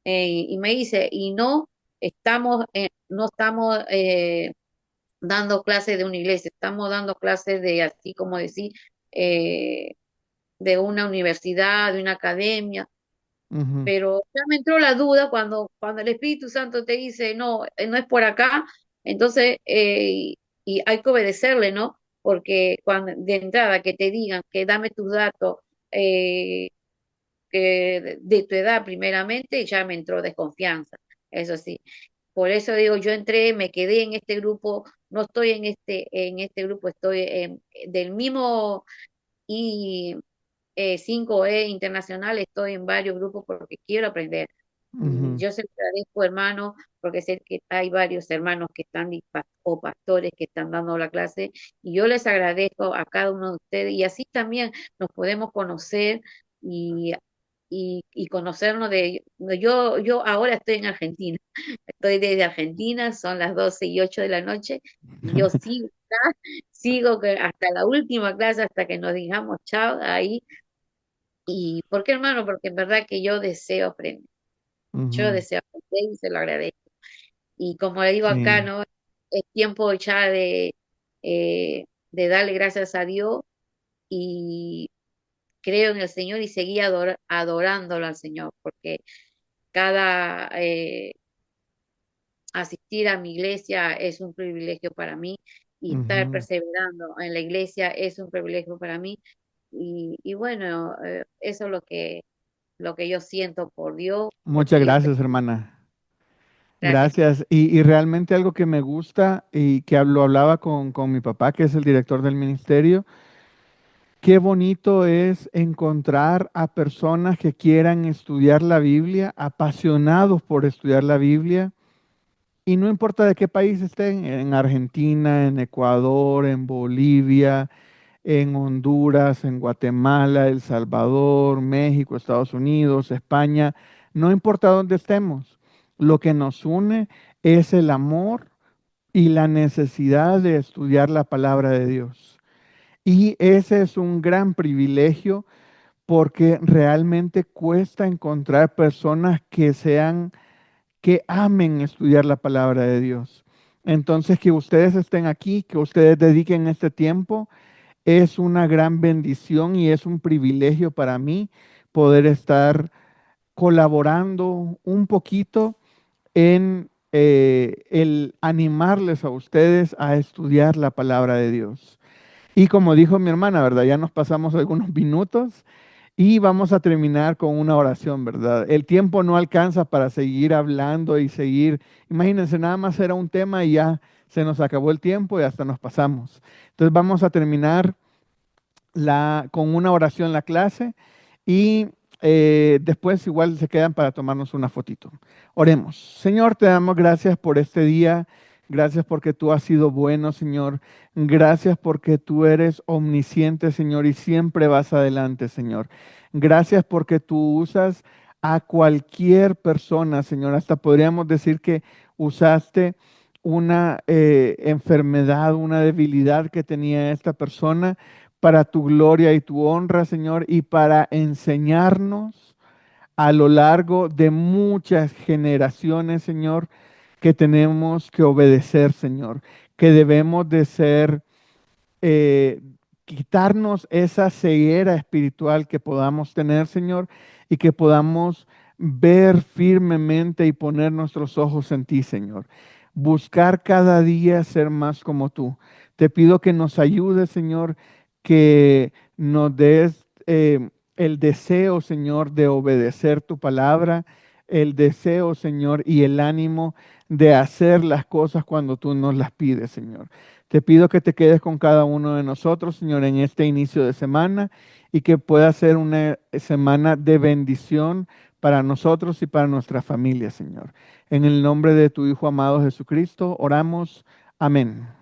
Y me dice, y no estamos dando clases de una iglesia, estamos dando clases de, así como decir, eh, de una universidad, de una academia. Ujú. Pero ya me entró la duda cuando el Espíritu Santo te dice, no, no es por acá, entonces, y hay que obedecerle, ¿no? Porque cuando de entrada que te digan que dame tus datos, eh, que de tu edad primeramente, ya me entró desconfianza, eso sí. Por eso digo, yo entré, me quedé en este grupo, no estoy en este grupo, estoy del mismo, y 5E Internacional, estoy en varios grupos porque quiero aprender. Y Ujú. yo se lo agradezco, hermano, porque sé que hay varios hermanos que están, o pastores que están dando la clase, y yo les agradezco a cada uno de ustedes, y así también nos podemos conocer y, y conocernos yo ahora estoy en Argentina, estoy desde Argentina, son las 12:08 de la noche, y yo sigo acá, sigo hasta la última clase, hasta que nos digamos chao ahí. ¿Y por qué, hermano? Porque en verdad que yo deseo aprender. Yo Ujú. deseo aprender y se lo agradezco. Y como le digo acá, Sí. ¿no? Es tiempo ya de darle gracias a Dios, y creo en el Señor y seguir adorándolo al Señor, porque cada asistir a mi iglesia es un privilegio para mí, y estar Ujú. perseverando en la iglesia es un privilegio para mí. Y bueno, eso es lo que yo siento por Dios, Muchas porque yo sé. gracias, hermana. Gracias. Gracias. Y realmente algo que me gusta y que lo hablaba con mi papá, que es el director del ministerio, qué bonito es encontrar a personas que quieran estudiar la Biblia, apasionados por estudiar la Biblia, y no importa de qué país estén, en Argentina, en Ecuador, en Bolivia, en Honduras, en Guatemala, El Salvador, México, Estados Unidos, España, no importa dónde estemos, lo que nos une es el amor y la necesidad de estudiar la palabra de Dios. Y ese es un gran privilegio porque realmente cuesta encontrar personas que amen estudiar la palabra de Dios. Entonces, que ustedes estén aquí, que ustedes dediquen este tiempo, es una gran bendición y es un privilegio para mí poder estar colaborando un poquito en el animarles a ustedes a estudiar la palabra de Dios. Y como dijo mi hermana, ¿verdad? Ya nos pasamos algunos minutos y vamos a terminar con una oración, ¿verdad? El tiempo no alcanza para seguir hablando y seguir. Imagínense, nada más era un tema y ya se nos acabó el tiempo y hasta nos pasamos. Entonces vamos a terminar con una oración la clase y después igual se quedan para tomarnos una fotito. Oremos. Señor, te damos gracias por este día. Gracias porque tú has sido bueno, Señor. Gracias porque tú eres omnisciente, Señor, y siempre vas adelante, Señor. Gracias porque tú usas a cualquier persona, Señor. Hasta podríamos decir que usaste una enfermedad, una debilidad que tenía esta persona para tu gloria y tu honra, Señor, y para enseñarnos a lo largo de muchas generaciones, Señor, que tenemos que obedecer, Señor, que debemos de ser eh, quitarnos esa ceguera espiritual que podamos tener, Señor, y que podamos ver firmemente y poner nuestros ojos en ti, Señor. Buscar cada día ser más como tú. Te pido que nos ayudes, Señor, que nos des el deseo, Señor, de obedecer tu palabra, el deseo, Señor, y el ánimo de hacer las cosas cuando tú nos las pides, Señor. Te pido que te quedes con cada uno de nosotros, Señor, en este inicio de semana y que pueda ser una semana de bendición para nosotros y para nuestra familia, Señor. En el nombre de tu Hijo amado Jesucristo, oramos. Amén.